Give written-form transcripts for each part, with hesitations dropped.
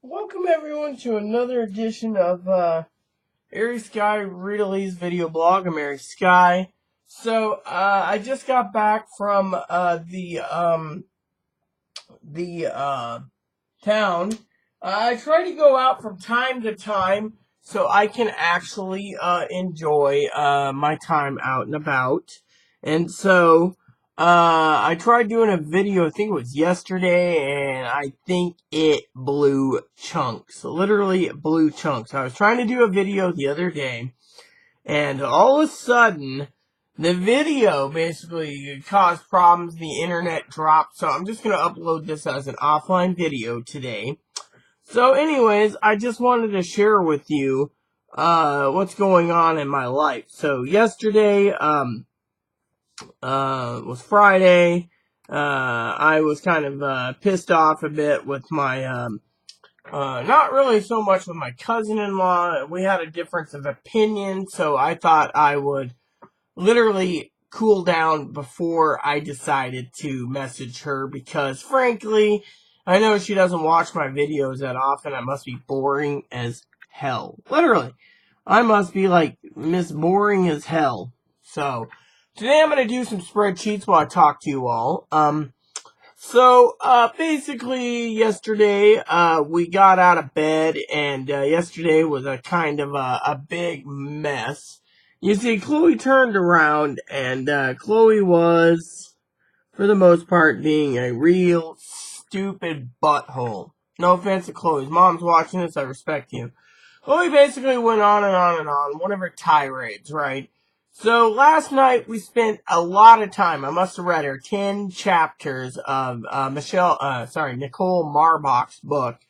Welcome everyone to another edition of Airy Sky Readalese video blog. I'm Airy Sky. So I just got back from the town. I try to go out from time to time so I can actually enjoy my time out and about. And so I tried doing a video, I think it was yesterday, and I think it blew chunks. Literally blew chunks. I was trying to do a video the other day, and all of a sudden, the video basically caused problems. The internet dropped. So I'm just going to upload this as an offline video today. So anyways, I just wanted to share with you what's going on in my life. So yesterday was Friday. I was kind of pissed off a bit with my not really so much with my cousin-in-law. We had a difference of opinion, so I thought I would literally cool down before I decided to message her because, frankly, I know she doesn't watch my videos that often. I must be boring as hell. Literally. I must be like Miss Boring as hell. So, today I'm going to do some spreadsheets while I talk to you all. Basically, yesterday, we got out of bed, and, yesterday was a kind of a big mess. You see, Chloe turned around, and, Chloe was, for the most part, being a real stupid butthole. No offense to Chloe's mom's watching this, I respect you. Chloe basically went on and on and on, one of her tirades, right? So last night we spent a lot of time. I must have read her 10 chapters of Nicole Marbach's book,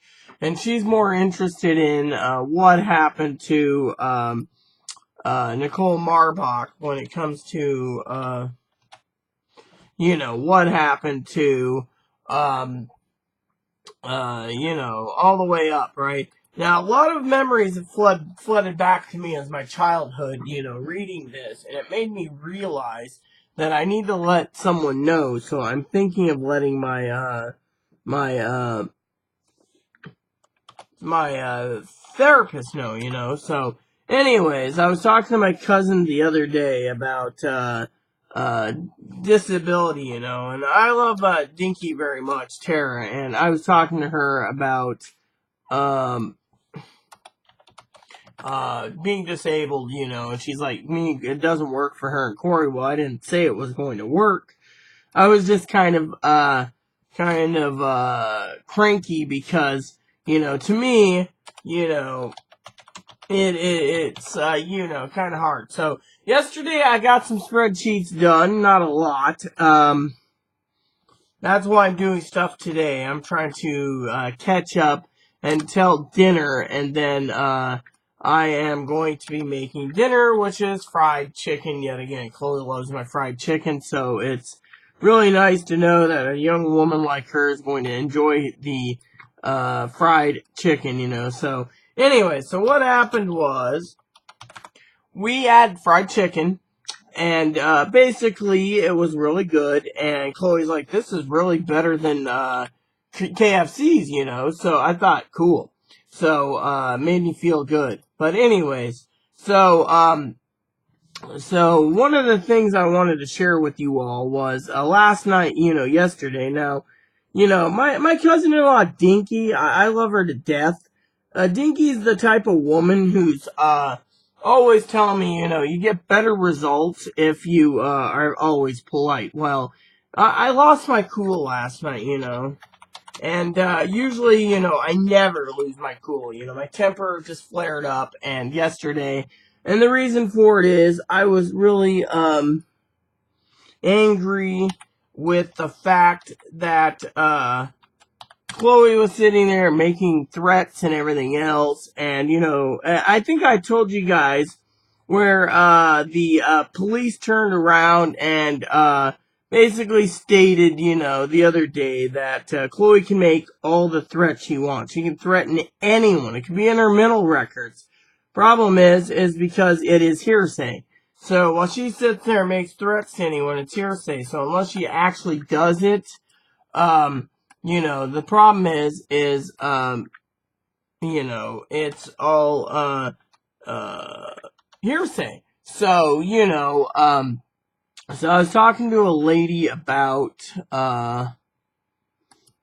and she's more interested in what happened to Nicole Marbach when it comes to what happened to all the way up, right? Now, a lot of memories have flooded back to me as my childhood, reading this, and it made me realize that I need to let someone know, so I'm thinking of letting my therapist know, so, anyways, I was talking to my cousin the other day about, disability, and I love, Dinky very much, Tara, and I was talking to her about, being disabled, and she's like, it doesn't work for her and Corey. Well, I didn't say it was going to work. I was just kind of cranky because, to me, it's kind of hard. So, yesterday I got some spreadsheets done, not a lot. That's why I'm doing stuff today. I'm trying to, catch up until dinner, and then, I am going to be making dinner, which is fried chicken yet again. Chloe loves my fried chicken, so it's really nice to know that a young woman like her is going to enjoy the fried chicken, So, anyway, so what happened was we had fried chicken, and basically it was really good, and Chloe's like, this is really better than KFC's, So I thought, cool. So, made me feel good. But anyways, so one of the things I wanted to share with you all was, last night, yesterday. Now, my cousin-in-law, Dinky, I love her to death. Dinky's the type of woman who's, always telling me, you get better results if you, are always polite. Well, I lost my cool last night, and, usually, I never lose my cool, my temper just flared up, and yesterday, and the reason for it is, I was really, angry with the fact that, Chloe was sitting there making threats and everything else, and, I think I told you guys where, the, police turned around and, basically stated, the other day that, Chloe can make all the threats she wants. She can threaten anyone. It could be in her mental records. Problem is because it is hearsay. So, while she sits there and makes threats to anyone, it's hearsay. So, unless she actually does it, the problem is, you know, it's all, hearsay. So, you know, so I was talking to a lady about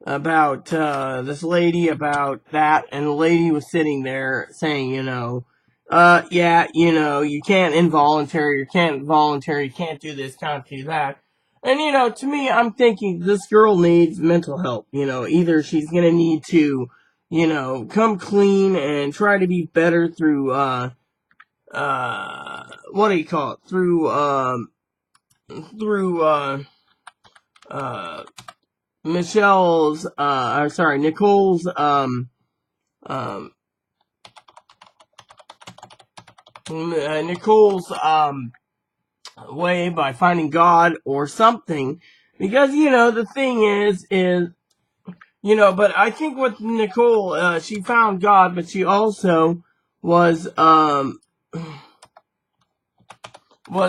this lady about that, and the lady was sitting there saying, you know, yeah, you know, you can't involuntary, you can't voluntary, you can't do this, can't do that. And, you know, to me, I'm thinking this girl needs mental help. You know, either she's gonna need to, you know, come clean and try to be better through, what do you call it? Through, uh, Nicole's, um, Nicole's, way by finding God or something. Because, you know, the thing is, you know, but I think with Nicole, she found God, but she also was,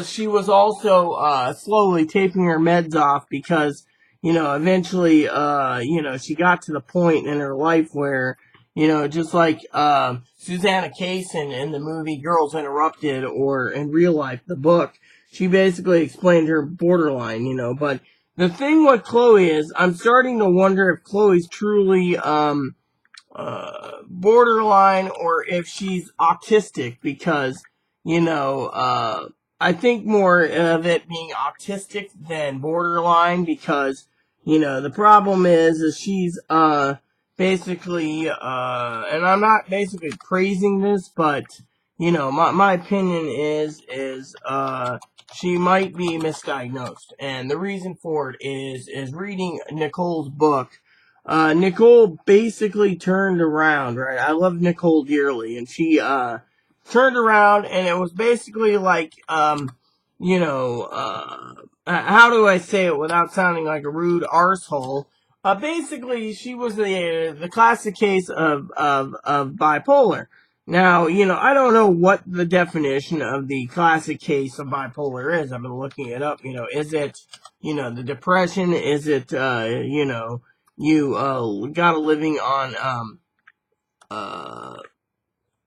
she was also slowly taping her meds off because, you know, eventually, you know, she got to the point in her life where, you know, just like Susanna Kaysen in the movie Girls Interrupted, or in real life, the book, she basically explained her borderline, you know. But the thing with Chloe is, I'm starting to wonder if Chloe's truly borderline, or if she's autistic, because, you know, I think more of it being autistic than borderline, because, you know, the problem is she's, basically, and I'm not basically praising this, but, you know, my opinion is, she might be misdiagnosed. And the reason for it is reading Nicole's book. Nicole basically turned around, right? I love Nicole dearly, and she, turned around, and it was basically like, you know, how do I say it without sounding like a rude arsehole? Basically, she was the classic case of bipolar. Now, you know, I don't know what the definition of the classic case of bipolar is. I've been looking it up. You know, is it, you know, the depression? Is it, you know, you got a living on uh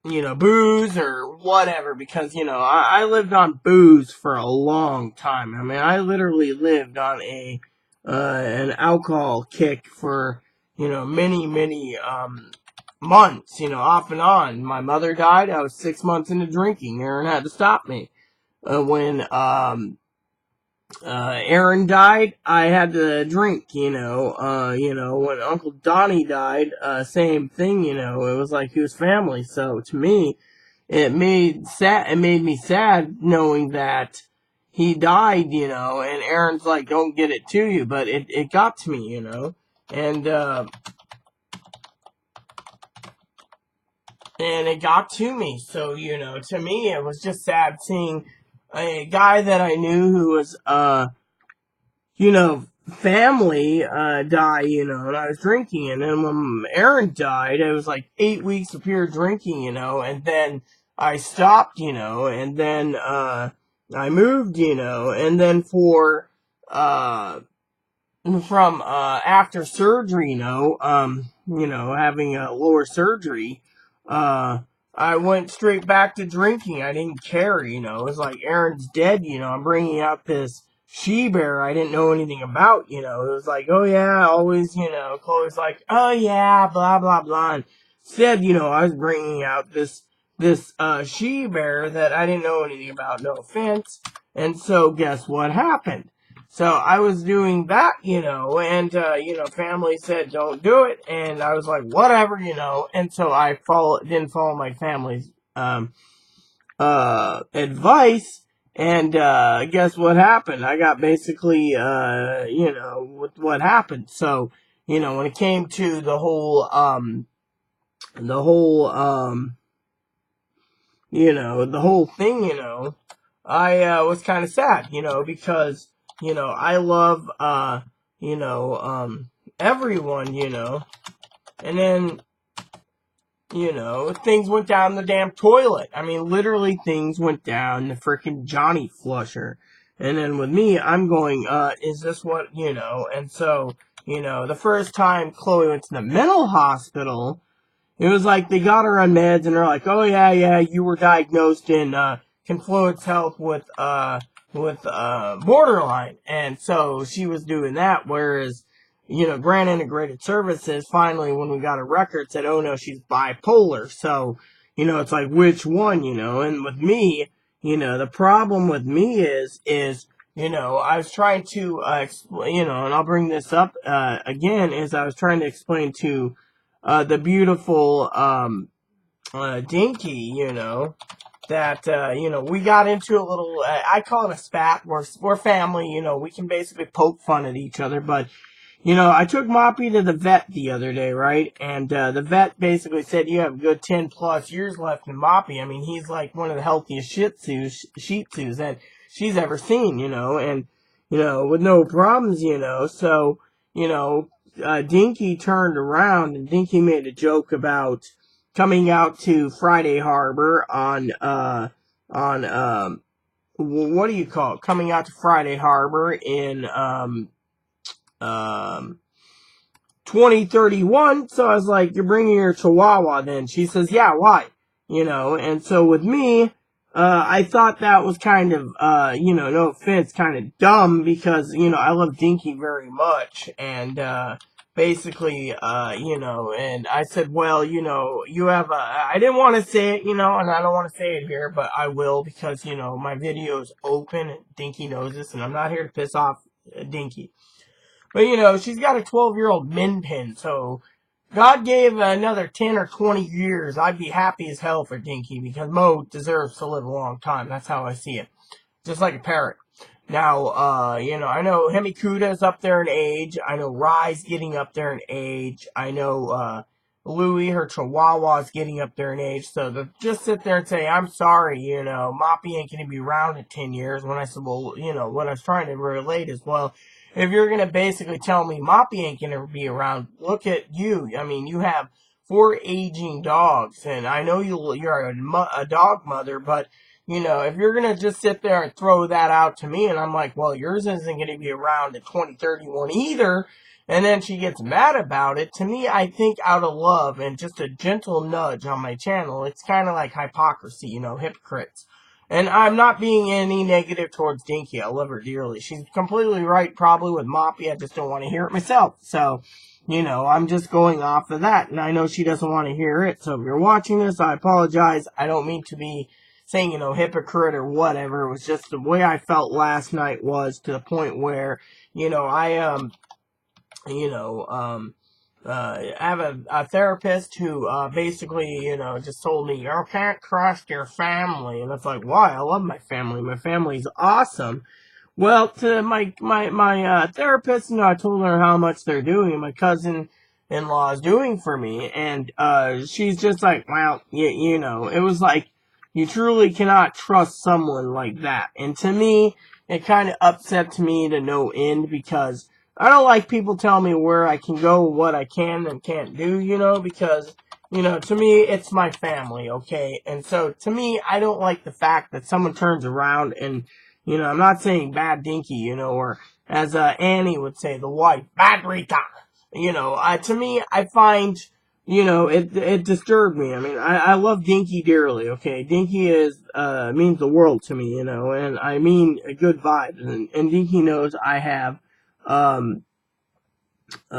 you know, booze or whatever? Because, you know, I lived on booze for a long time. I mean, I literally lived on an alcohol kick for, you know, many months, you know, off and on. My mother died, I was 6 months into drinking. Aaron had to stop me. When Aaron died, I had to drink, you know, when Uncle Donnie died, same thing, you know, it was like he was family. So to me, it made me sad knowing that he died, you know, and Aaron's like, don't get it to you, but it got to me, you know, and it got to me. So, you know, to me, it was just sad seeing a guy that I knew who was, you know, family die, you know, and I was drinking. And then when Aaron died, it was like 8 weeks of pure drinking, you know, and then I stopped, you know, and then I moved, you know, and then from after surgery, you know, having a lower surgery, uh I went straight back to drinking. I didn't care, you know. It was like, Aaron's dead, you know. I'm bringing out this she bear I didn't know anything about, you know. It was like, oh yeah, always, you know. Chloe's like, oh yeah, blah blah blah. And instead, you know, I was bringing out this she bear that I didn't know anything about. No offense. And so, guess what happened? So I was doing that, you know, and, you know, family said don't do it, and I was like, whatever, you know, and so I didn't follow my family's, advice, and, guess what happened? I got basically, you know, with what happened. So, you know, when it came to the whole, you know, the whole thing, you know, I was kind of sad, you know, because, you know, I love, you know, everyone, you know, and then, you know, things went down the damn toilet. I mean, literally things went down the frickin' Johnny Flusher. And then with me, I'm going, is this what, you know, and so, you know, the first time Chloe went to the mental hospital, it was like they got her on meds and they're like, oh yeah, you were diagnosed in Confluence Health with borderline, and so she was doing that. Whereas, Grant Integrated Services finally, when we got a record, said, oh no, she's bipolar. So, it's like which one, And with me, the problem with me is I was trying to explain, and I'll bring this up again, is I was trying to explain to the beautiful Dinky, that we got into a little I call it a spat. We're family, we can basically poke fun at each other, but I took Moppy to the vet the other day, right? And the vet basically said you have a good 10 plus years left in Moppy. I mean, he's like one of the healthiest Shih Tzus that she's ever seen, and with no problems, So, Dinky turned around and Dinky made a joke about coming out to Friday Harbor on what do you call it? Coming out to Friday Harbor in um 2031. So I was like, you're bringing your Chihuahua then? She says, yeah, why? And so with me, I thought that was kind of, no offense, kind of dumb because, I love Dinky very much. And, basically, and I said, well, you have I didn't want to say it, and I don't want to say it here, but I will because, my video is open and Dinky knows this and I'm not here to piss off Dinky. But, she's got a 12-year-old min pin, so God gave another 10 or 20 years. I'd be happy as hell for Dinky because Mo deserves to live a long time. That's how I see it. Just like a parrot. Now, I know Hemikuda's up there in age. I know Rye's getting up there in age. I know, Louie, her Chihuahua's getting up there in age. So to just sit there and say, I'm sorry, Moppy ain't going to be around in 10 years. When I said, well, what I was trying to relate is, well, if you're going to basically tell me Moppy ain't going to be around, look at you. I mean, you have 4 aging dogs, and I know you're a dog mother, but if you're going to just sit there and throw that out to me, and I'm like, well, yours isn't going to be around in 2031 either, and then she gets mad about it, to me, I think out of love and just a gentle nudge on my channel, it's kind of like hypocrisy, hypocrites. And I'm not being any negative towards Dinky. I love her dearly. She's completely right, probably, with Moppy. I just don't want to hear it myself. So, I'm just going off of that. And I know she doesn't want to hear it. So if you're watching this, I apologize. I don't mean to be saying, hypocrite or whatever. It was just the way I felt last night was to the point where, I have a therapist who, basically, just told me, you can't trust your family. And it's like, why? I love my family. My family's awesome. Well, to my therapist, I told her how much they're doing, my cousin-in-law is doing for me, and, she's just like, well, it was like, you truly cannot trust someone like that. And to me, it kind of upsets me to no end because I don't like people telling me where I can go, what I can and can't do, because, to me, it's my family, okay? And so, to me, I don't like the fact that someone turns around and, I'm not saying bad Dinky, or as Annie would say, the wife, bad Rita. To me, I find, it disturbed me. I mean, I love Dinky dearly, okay? Dinky means the world to me, and I mean a good vibe. And Dinky knows I have, what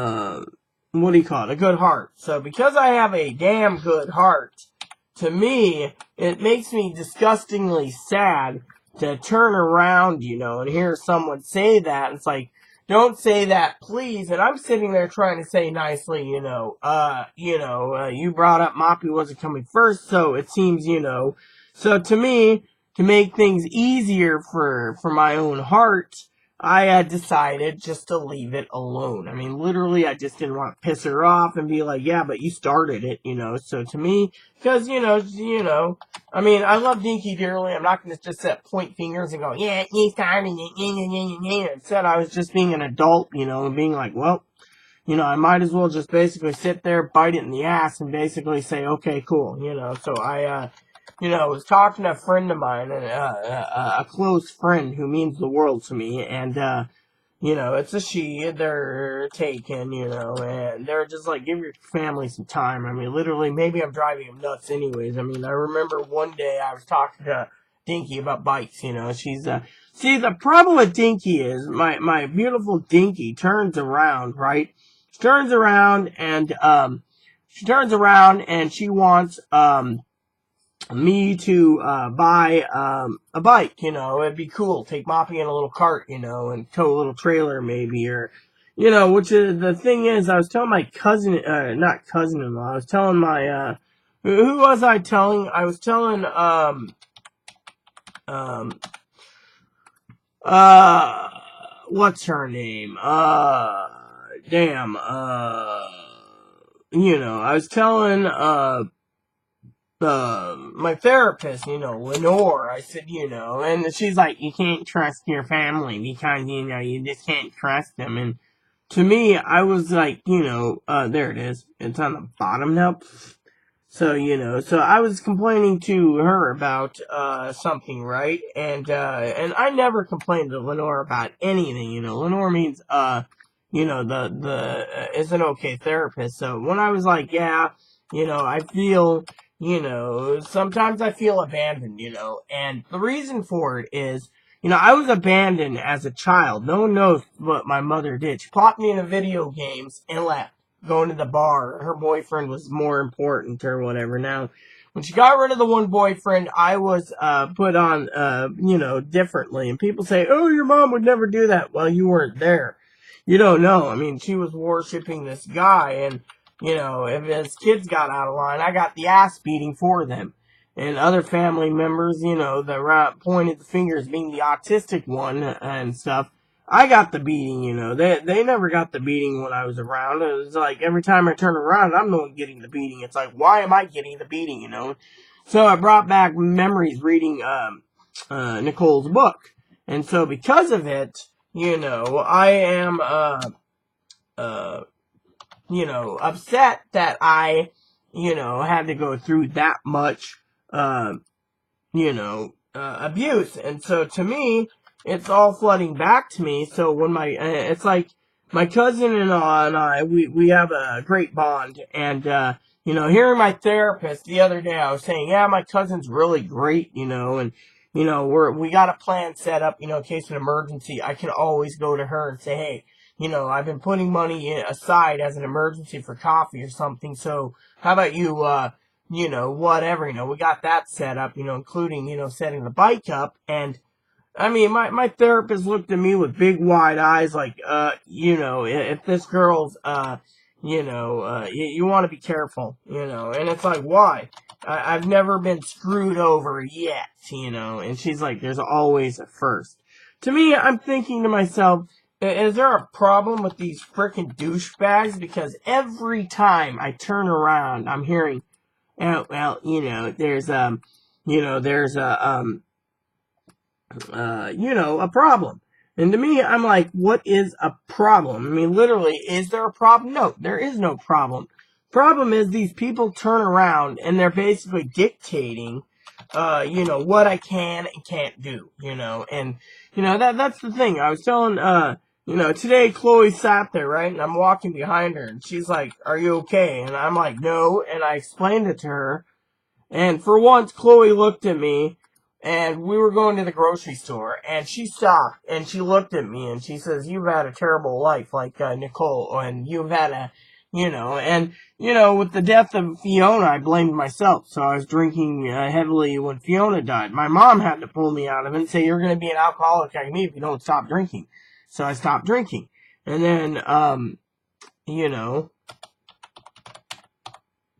do you call it? A good heart. So because I have a damn good heart, to me, it makes me disgustingly sad to turn around, and hear someone say that. It's like, don't say that, please. And I'm sitting there trying to say nicely, you brought up Moppy wasn't coming first, so it seems, So to me, to make things easier for my own heart, I had decided just to leave it alone. I mean, literally, I just didn't want to piss her off and be like, yeah, but you started it, So to me, because, I mean, I love Dinky dearly. I'm not going to just point fingers and go, yeah, you started it, Instead, I was just being an adult, and being like, well, I might as well just basically sit there, bite it in the ass, and basically say, okay, cool, So I, was talking to a friend of mine, a close friend who means the world to me, and, you know, it's a she, they're taken, you know, and they're just like, give your family some time. I mean, literally, maybe I'm driving them nuts anyways. I mean, I remember one day I was talking to Dinky about bikes, you know, see, the problem with Dinky is, my beautiful Dinky turns around, right? She turns around and she wants, me to buy a bike, you know, it'd be cool. Take Moppy in a little cart, you know, and tow a little trailer maybe, or you know, which is the thing is, I was telling my cousin, not cousin-in-law, I was telling my who was I telling? I was telling um uh what's her name? Damn, you know, I was telling my therapist, you know, Lenore, I said, you know, and she's like, you can't trust your family because, you know, you just can't trust them. And to me, I was like, you know, there it is. It's on the bottom now. So, you know, so I was complaining to her about, something, right? And I never complained to Lenore about anything, you know. Lenore means, you know, is an okay therapist. So when I was like, yeah, you know, I feel, you know, sometimes I feel abandoned, you know, and the reason for it is, you know, I was abandoned as a child. No one knows what my mother did. She plopped me into video games and left. Going to the bar. Her boyfriend was more important or whatever. Now, when she got rid of the one boyfriend, I was put on, you know, differently. And people say, oh, your mom would never do that. Well, you weren't there. You don't know. I mean, she was worshiping this guy, and, you know, if his kids got out of line, I got the ass beating for them. And other family members, you know, that pointed the finger as being the autistic one and stuff, I got the beating, you know. They never got the beating when I was around. It was like every time I turn around, I'm the one getting the beating. It's like, why am I getting the beating, you know? So I brought back memories reading Nicole's book. And so because of it, you know, I am uh you know, upset that I, you know, had to go through that much you know, abuse. And so to me, it's all flooding back to me. So when it's like my cousin-in-law and I, we have a great bond. And, you know, hearing my therapist the other day, I was saying, yeah, my cousin's really great, you know, and, you know, we got a plan set up, you know, in case of an emergency. I can always go to her and say, hey, you know, I've been putting money aside as an emergency for coffee or something. So how about you know, whatever, you know, we got that set up, you know, including, you know, setting the bike up. And I mean, my therapist looked at me with big wide eyes like, you know, if this girl's, you know, you want to be careful, you know. And it's like, why? I've never been screwed over yet, you know. And she's like, there's always a first. To me, I'm thinking to myself, is there a problem with these frickin' douchebags? Because every time I turn around, I'm hearing, oh, well, you know, you know, there's you know, a problem. And to me, I'm like, what is a problem? I mean, literally, is there a problem? No, there is no problem. Problem is these people turn around and they're basically dictating, you know, what I can and can't do, you know, and, you know, that's the thing. I was telling, you know, today Chloe sat there, right, and I'm walking behind her, and she's like, are you okay? And I'm like, no, and I explained it to her, and for once, Chloe looked at me, and we were going to the grocery store, and she stopped, and she looked at me, and she says, you've had a terrible life, like Nicole, and you've had a, you know, and, you know, with the death of Fiona, I blamed myself, so I was drinking heavily when Fiona died. My mom had to pull me out of it and say, you're going to be an alcoholic like me if you don't stop drinking. So I stopped drinking. And then, you know,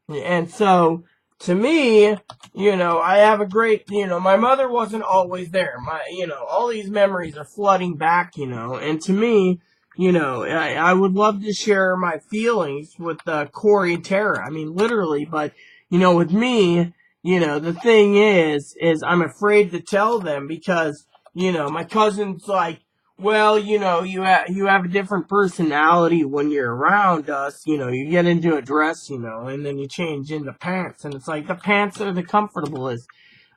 and so, to me, you know, I have a great, you know, my mother wasn't always there. You know, all these memories are flooding back, you know, and to me, you know, I would love to share my feelings with Corey and Tara. I mean, literally, but, you know, with me, you know, the thing is I'm afraid to tell them because, you know, my cousin's like, well, you know, you have a different personality when you're around us. You know, you get into a dress, you know, and then you change into pants, and it's like the pants are the comfortablest.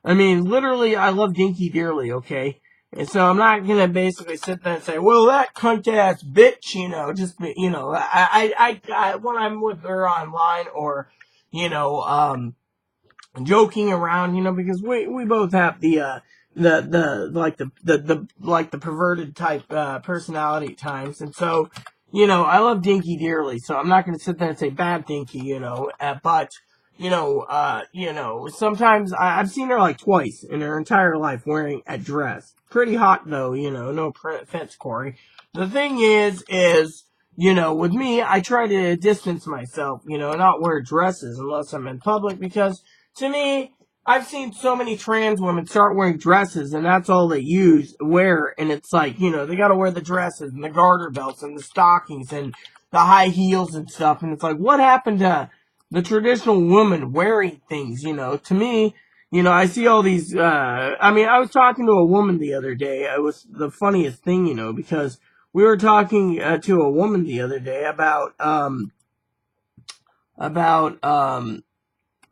I mean, literally, I love Dinky dearly, okay? And so I'm not gonna basically sit there and say, well, that cunt ass bitch, when I'm with her online or, you know, joking around, because we both have the perverted type personality at times, and so I love Dinky dearly, so I'm not going to sit there and say bad Dinky, but sometimes I've seen her like twice in her entire life wearing a dress. Pretty hot though, no offense, Corey. The thing is. With me, I try to distance myself, not wear dresses unless I'm in public because to me, I've seen so many trans women start wearing dresses and that's all they wear, and it's like, they gotta wear the dresses and the garter belts and the stockings and the high heels and stuff, and it's like, what happened to the traditional woman wearing things, To me, I see all these, I was talking to a woman the other day. It was the funniest thing, because we were talking to a woman the other day about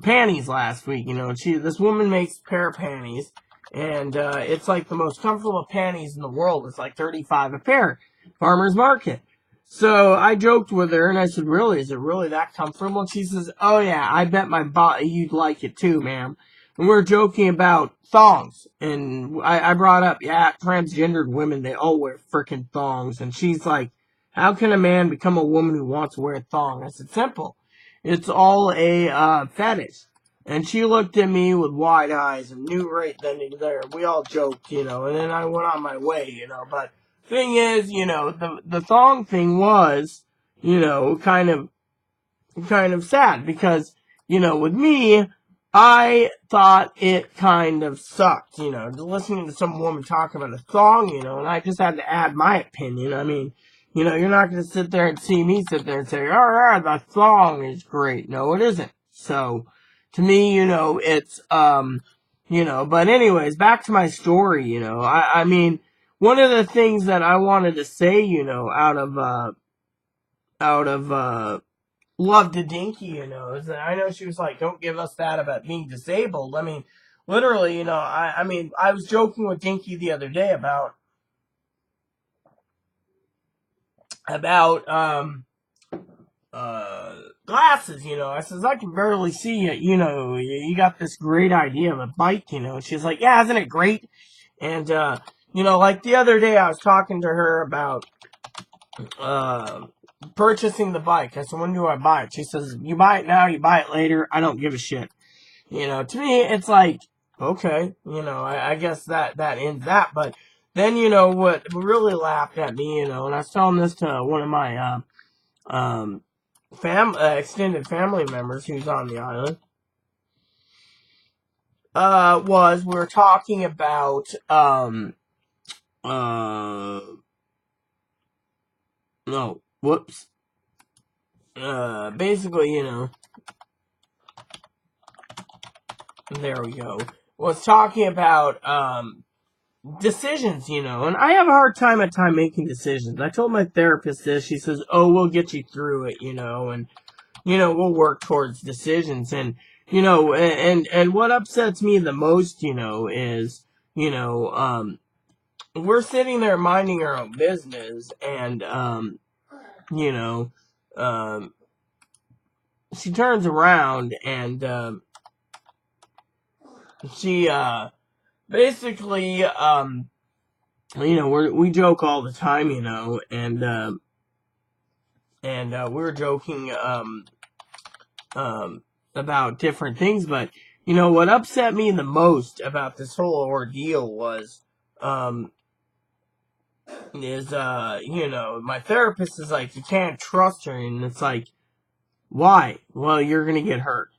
panties last week. This woman makes a pair of panties, and it's like the most comfortable panties in the world. It's like $35 a pair, farmer's market. So I joked with her and I said, "Really? Is it really that comfortable?" And she says, "Oh yeah, I bet my body you'd like it too, ma'am." And we're joking about thongs, and I brought up, yeah, transgendered women, they all wear frickin' thongs, and she's like, "How can a man become a woman who wants to wear a thong?" I said, "Simple. It's all a fetish." And she looked at me with wide eyes and knew right then and there. We all joked, and then I went on my way, But thing is, the thong thing was, kind of sad because, with me, I thought it kind of sucked, listening to some woman talk about a thong, and I just had to add my opinion. I mean, you're not going to sit there and see me sit there and say, all right, the thong is great. No, it isn't. So, to me, it's, but anyways, back to my story, I mean, one of the things that I wanted to say, out of Love to Dinky, is that I know she was like, don't give us that about being disabled. I mean, literally, I was joking with Dinky the other day about glasses, I says, I can barely see it, you got this great idea of a bike, and she's like, yeah, isn't it great? And, like the other day I was talking to her about, purchasing the bike. I said, when do I buy it? She says, you buy it now, you buy it later, I don't give a shit. To me, it's like, okay, I guess that ends that, but then, what really laughed at me, and I was telling this to one of my, extended family members who's on the island, was we were talking about, no, whoops, basically, there we go, was talking about, decisions, and I have a hard time at time making decisions. I told my therapist this. She says, oh, we'll get you through it, and, we'll work towards decisions. And, and what upsets me the most, is, we're sitting there minding our own business, and, she turns around and, she, basically, we joke all the time, and we were joking, about different things, but, what upset me the most about this whole ordeal was, my therapist is like, you can't trust her, and it's like, why? Well, you're gonna get hurt.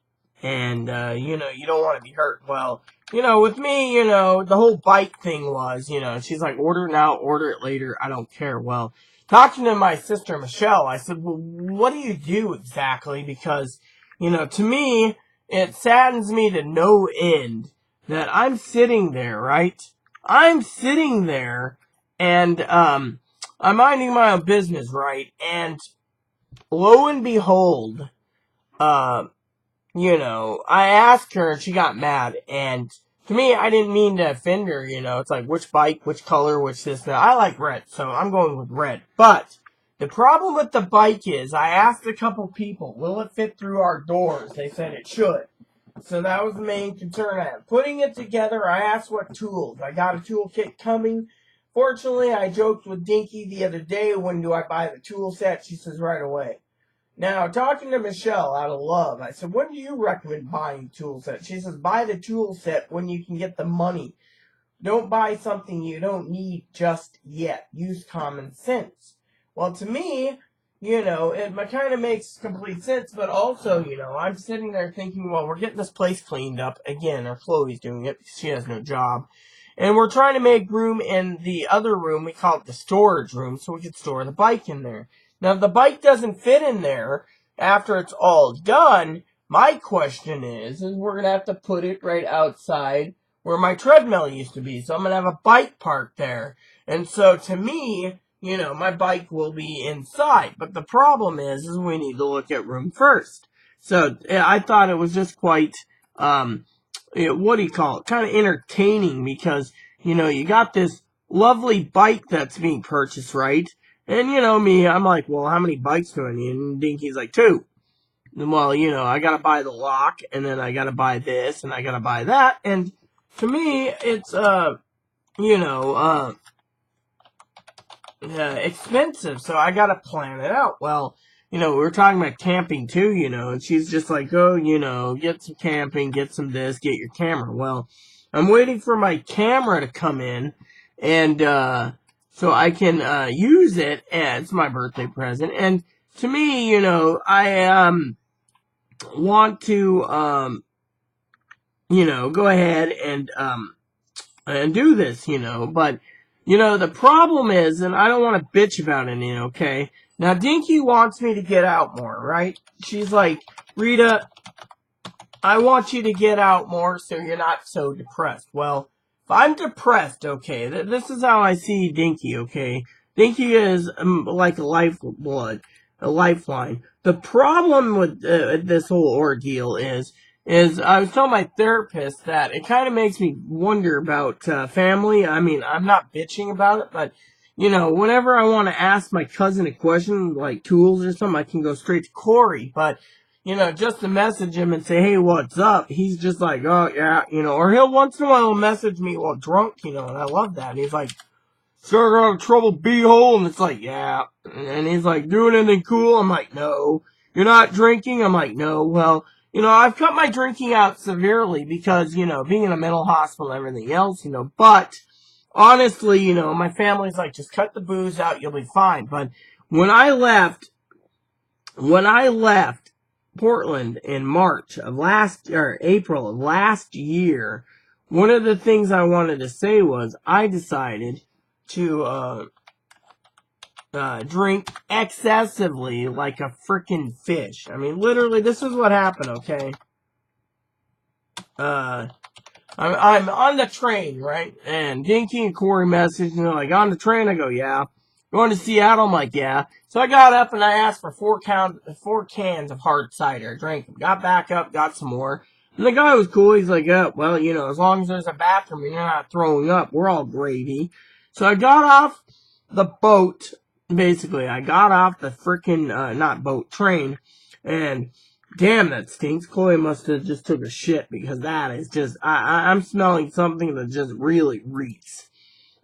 And, you don't want to be hurt. Well, with me, the whole bike thing was, she's like, order it now, order it later, I don't care. Well, talking to my sister Michelle, I said, well, what do you do exactly? Because, to me, it saddens me to no end that I'm sitting there, right? I'm sitting there, and, I'm minding my own business, right? And, lo and behold, I asked her and she got mad, and to me, I didn't mean to offend her, you know. It's like, which bike, which color, which this, that. I like red, so I'm going with red. But the problem with the bike is, I asked a couple people, will it fit through our doors? They said it should. So that was the main concern I had. Putting it together, I asked what tools. I got a toolkit coming. Fortunately, I joked with Dinky the other day, when do I buy the tool set? She says right away. Now, talking to Michelle out of love, I said, when do you recommend buying tool set? She says, buy the tool set when you can get the money. Don't buy something you don't need just yet. Use common sense. Well, to me, you know, it kind of makes complete sense, but also, you know, I'm sitting there thinking, well, we're getting this place cleaned up. Again, or Chloe's doing it because she has no job. And we're trying to make room in the other room. We call it the storage room, so we could store the bike in there. Now, if the bike doesn't fit in there after it's all done, my question is we're going to have to put it right outside where my treadmill used to be. So I'm going to have a bike park there. And so to me, you know, my bike will be inside. But the problem is we need to look at room first. So I thought it was just quite, what do you call it? Kind of entertaining because, you know, you got this lovely bike that's being purchased, right? And, you know, me, I'm like, well, how many bikes do I need? And Dinky's like, 2. Well, you know, I gotta buy the lock, and then I gotta buy this, and I gotta buy that, and to me, it's, you know, expensive, so I gotta plan it out. Well, you know, we were talking about camping too, you know, and she's just like, oh, you know, get some camping, get some this, get your camera. Well, I'm waiting for my camera to come in, and, so I can, use it as my birthday present, and to me, you know, I, want to, you know, go ahead and do this, you know, but, you know, the problem is, and I don't want to bitch about it, okay? Now, Dinky wants me to get out more, right? She's like, Rita, I want you to get out more so you're not so depressed. Well, if I'm depressed, okay, this is how I see Dinky, okay? Dinky is like a lifeblood, a lifeline. The problem with this whole ordeal is I was telling my therapist that it kind of makes me wonder about family. I mean, I'm not bitching about it, but, you know, whenever I want to ask my cousin a question, like tools or something, I can go straight to Corey, but you know, just to message him and say, hey, what's up? He's just like, oh, yeah, you know, or he'll once in a while message me while drunk, you know, and I love that. And he's like, sir, got a trouble b-hole? And it's like, yeah. And he's like, doing anything cool? I'm like, no. You're not drinking? I'm like, no. Well, you know, I've cut my drinking out severely because, you know, being in a mental hospital and everything else, you know, but honestly, you know, my family's like, just cut the booze out, you'll be fine. But when I left Portland in April of last year, one of the things I wanted to say was I decided to drink excessively like a freaking fish. I mean, literally, this is what happened, okay? I'm on the train, right? And Dinky and Corey messaged me, like, on the train? I go, yeah. Going to Seattle? I'm like, yeah. So I got up and I asked for 4 cans of hard cider. I drank them. Got back up, got some more. And the guy was cool. He's like, yeah, well, you know, as long as there's a bathroom and you're not throwing up, we're all gravy. So I got off the boat, basically. I got off the freaking, train. And damn, that stinks. Chloe must have just took a shit because that is just, I'm smelling something that just really reeks.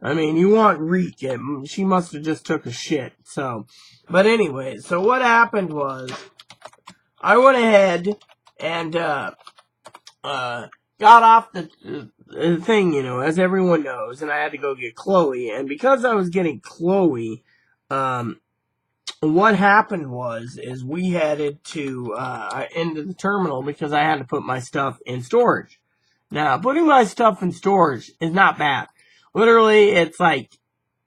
I mean, you want reek. She must have just took a shit. So, but anyway, so what happened was, I went ahead and, got off the thing, you know, as everyone knows, and I had to go get Chloe. And because I was getting Chloe, what happened is we headed to, into the terminal because I had to put my stuff in storage. Now, putting my stuff in storage is not bad. Literally, it's like,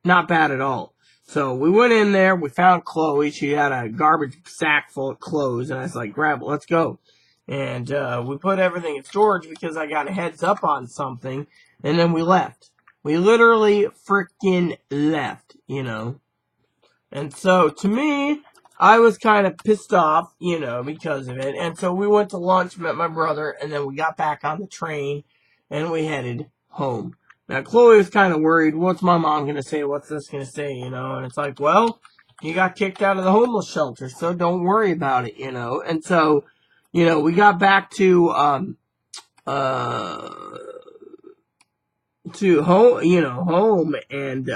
not bad at all. So we went in there, we found Chloe, she had a garbage sack full of clothes, and I was like, grab it, let's go. And, we put everything in storage because I got a heads up on something, and then we left. We literally freaking left, you know. And so, to me, I was kind of pissed off, you know, because of it. And so we went to lunch, met my brother, and then we got back on the train. and we headed home. Now, Chloe was kind of worried. What's my mom going to say? What's this going to say? You know, and it's like, well, you got kicked out of the homeless shelter, so don't worry about it, you know. And so, you know, we got back to home, and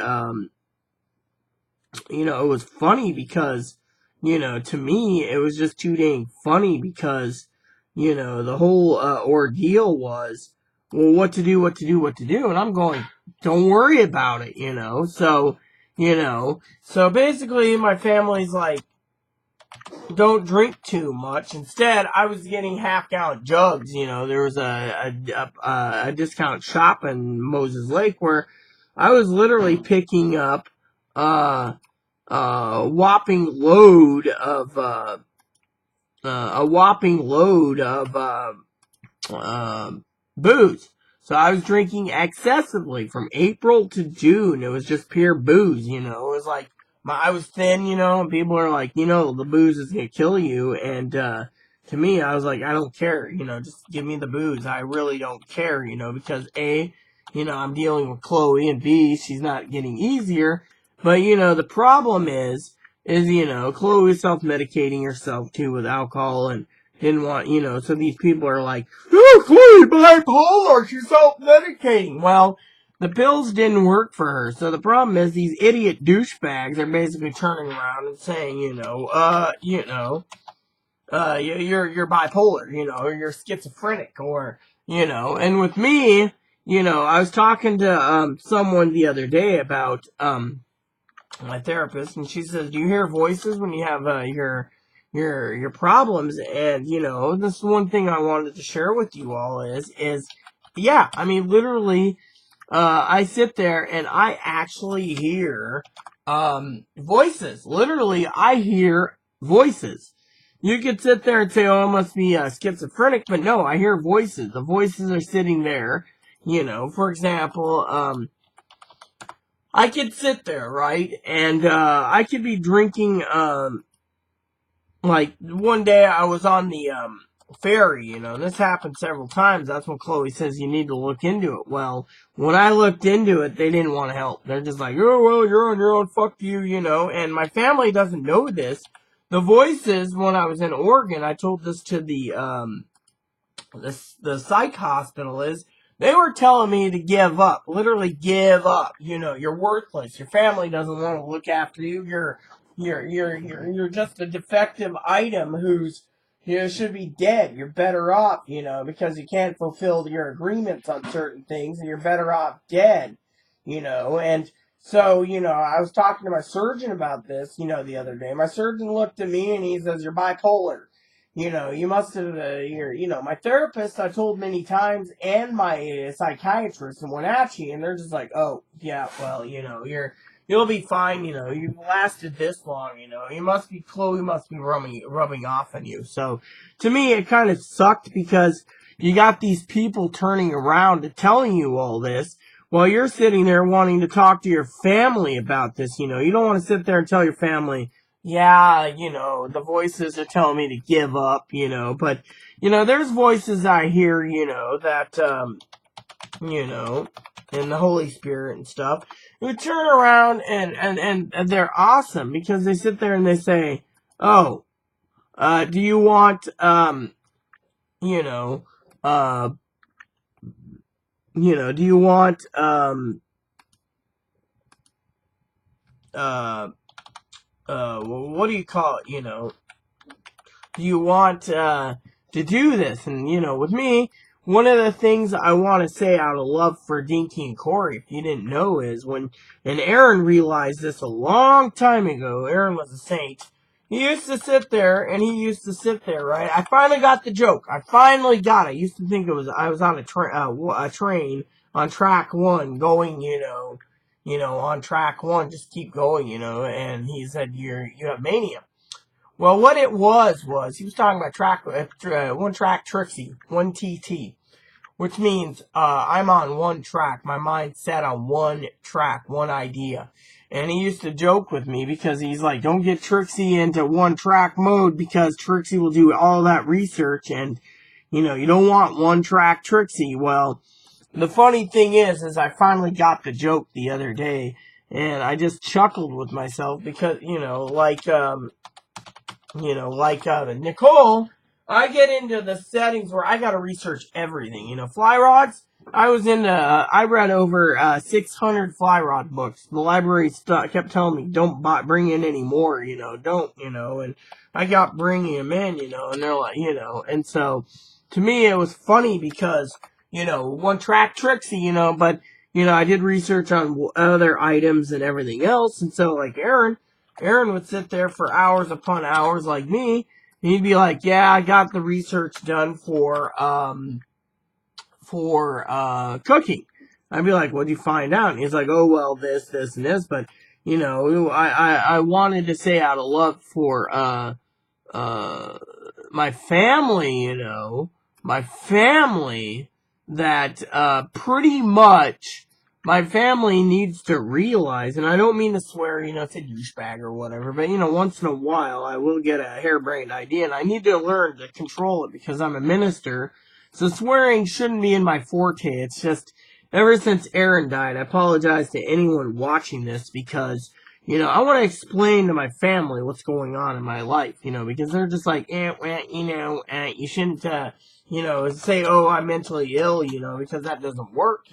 you know, it was funny because, you know, to me, it was just too dang funny because, you know, the whole ordeal was, well, what to do, and I'm going, don't worry about it, you know. So, you know, so basically my family's like, don't drink too much. Instead, I was getting half-gallon jugs. You know, there was a discount shop in Moses Lake where I was literally picking up whopping load of a whopping load of booze. So I was drinking excessively from April to June. It was just pure booze, you know. It was like I was thin, you know, and people are like, you know, the booze is gonna kill you. And to me, I was like, I don't care, you know, just give me the booze. I really don't care, you know, because A, you know, I'm dealing with Chloe, and B, she's not getting easier. But you know, the problem is you know, Chloe was self-medicating herself too with alcohol and didn't want, you know, so these people are like, oh, Chloe, bipolar, she's self-medicating. Well, the pills didn't work for her, so the problem is these idiot douchebags are basically turning around and saying, you're bipolar, you know, or you're schizophrenic, or, you know, and with me, you know, I was talking to, someone the other day about, my therapist, and she says, do you hear voices when you have your problems? And you know, this is one thing I wanted to share with you all is yeah, I mean, literally, I sit there and I actually hear voices. Literally, I hear voices. You could sit there and say, oh, I must be schizophrenic, but no, I hear voices. The voices are sitting there, you know. For example, I could sit there, right, and I could be drinking. Like one day I was on the ferry, you know. This happened several times. That's when Chloe says you need to look into it. Well, when I looked into it, they didn't want to help. They're just like, oh well, you're on your own. Fuck you, you know. And my family doesn't know this. The voices when I was in Oregon, I told this to the psych hospital is they were telling me to give up, literally give up. You know, you're worthless. Your family doesn't want to look after you. You're just a defective item who's, you know, should be dead. You're better off, you know, because you can't fulfill your agreements on certain things, and you're better off dead, you know. And so, you know, I was talking to my surgeon about this, you know, the other day. My surgeon looked at me and he says, "You're bipolar. You know, you must have, you know, my therapist, I told many times, and my psychiatrist in Wenatchee, and they're just like, oh, yeah, well, you know, you'll be fine, you know, you've lasted this long, you know, Chloe must be rubbing off on you." So, to me, it kind of sucked because you got these people turning around and telling you all this, while you're sitting there wanting to talk to your family about this, you know, you don't want to sit there and tell your family, yeah, you know, the voices are telling me to give up, you know, but, you know, there's voices I hear, you know, that, you know, and the Holy Spirit and stuff, who turn around and they're awesome because they sit there and they say, oh, do you want, you know, uh, do you want, what do you call it, you know, do you want to do this? And, you know, with me, one of the things I want to say out of love for Dinky and Corey, if you didn't know, is and Aaron realized this a long time ago. Aaron was a saint. He used to sit there, right? I finally got the joke. I finally got it. I used to think I was on a train on track one going, on track one, just keep going, you know, and he said, you have mania. Well, what it was he was talking about one track Trixie, one TT, which means I'm on one track. My mind's set on one track, one idea. And he used to joke with me because he's like, don't get Trixie into one track mode because Trixie will do all that research and, you know, you don't want one track Trixie. Well, the funny thing is I finally got the joke the other day, and I just chuckled with myself because, Nicole, I get into the settings where I gotta research everything. Fly rods. I read over 600 fly rod books. The library kept telling me, don't bring in any more, don't, and I got bringing them in, and they're like, and so, to me, it was funny because, one track Trixie, but, I did research on other items and everything else, and so, like, Aaron would sit there for hours upon hours like me, and he'd be like, yeah, I got the research done for cooking. I'd be like, what'd you find out? And he's like, oh, well, this, and this, but, I wanted to say out of love for, my family, my family, that, pretty much, my family needs to realize, and I don't mean to swear, it's a douchebag or whatever, but, once in a while I will get a harebrained idea, and I need to learn to control it because I'm a minister, so swearing shouldn't be in my forte. It's just, ever since Aaron died, I apologize to anyone watching this because, I want to explain to my family what's going on in my life, because they're just like, you shouldn't, say, oh, I'm mentally ill, because that doesn't work,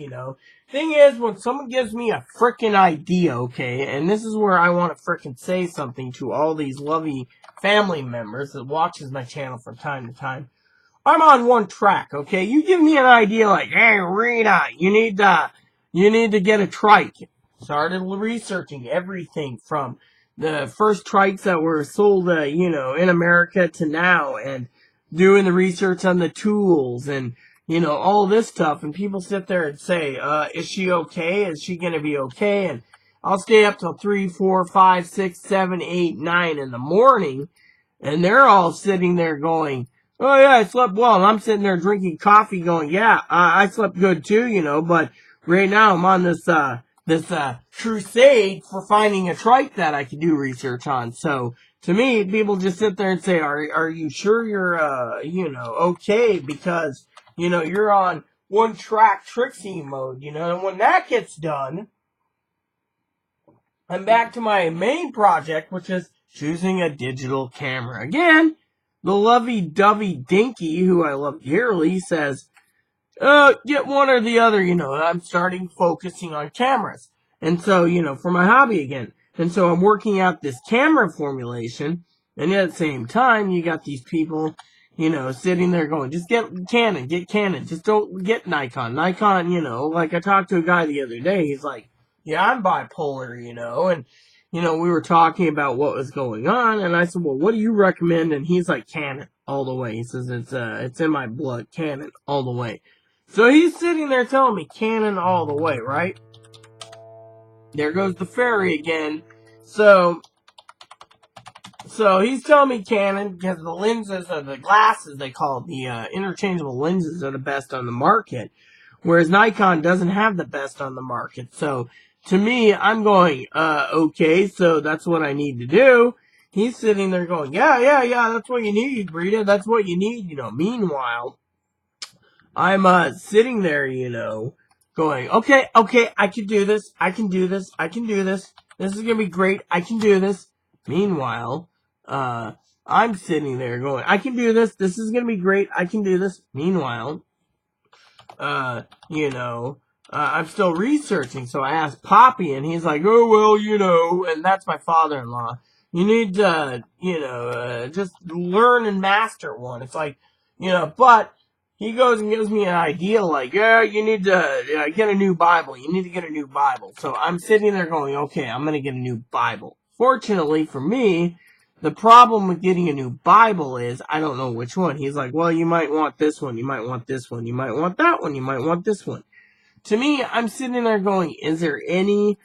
Thing is, when someone gives me a frickin' idea, okay, and this is where I want to frickin' say something to all these lovely family members that watches my channel from time to time, I'm on one track, okay? You give me an idea like, hey, Rita, you need to get a trike. Started researching everything from the first trikes that were sold, in America to now, and doing the research on the tools and, all this stuff. And people sit there and say, is she okay? Is she gonna be okay? And I'll stay up till 3, 4, 5, 6, 7, 8, 9 in the morning, and they're all sitting there going, oh yeah, I slept well. And I'm sitting there drinking coffee going, yeah, I slept good too, but right now I'm on this crusade for finding a trike that I can do research on. So to me, people just sit there and say, are you sure you're, okay? Because, you're on one track Trixie mode, and when that gets done, I'm back to my main project, which is choosing a digital camera. Again, the lovey-dovey Dinky, who I love dearly, says, get one or the other, I'm starting focusing on cameras. And so, for my hobby again. And so I'm working out this camera formulation, and at the same time, you got these people, sitting there going, just get Canon, just don't get Nikon. Nikon, like I talked to a guy the other day, he's like, yeah, I'm bipolar, and, we were talking about what was going on, and I said, well, what do you recommend? And he's like, Canon, all the way. He says, it's in my blood, Canon, all the way. So he's sitting there telling me Canon all the way, right? There goes the fairy again. So he's telling me Canon because the lenses or the glasses, they call it, the interchangeable lenses, are the best on the market. Whereas Nikon doesn't have the best on the market. So to me, I'm going, okay, so that's what I need to do. He's sitting there going, yeah, that's what you need, Rita. That's what you need, Meanwhile, I'm sitting there, going, okay, I can do this. This is gonna be great. I can do this. Meanwhile, I'm sitting there going, I can do this. This is gonna be great. I can do this. Meanwhile, I'm still researching. So I asked Poppy, and he's like, oh, well, and that's my father-in-law. You need to, just learn and master one. It's like, but he goes and gives me an idea like, yeah, you need to get a new Bible. You need to get a new Bible. So I'm sitting there going, okay, I'm going to get a new Bible. Fortunately for me, the problem with getting a new Bible is I don't know which one. He's like, well, you might want this one. You might want this one. You might want that one. You might want this one. To me, I'm sitting there going, is there any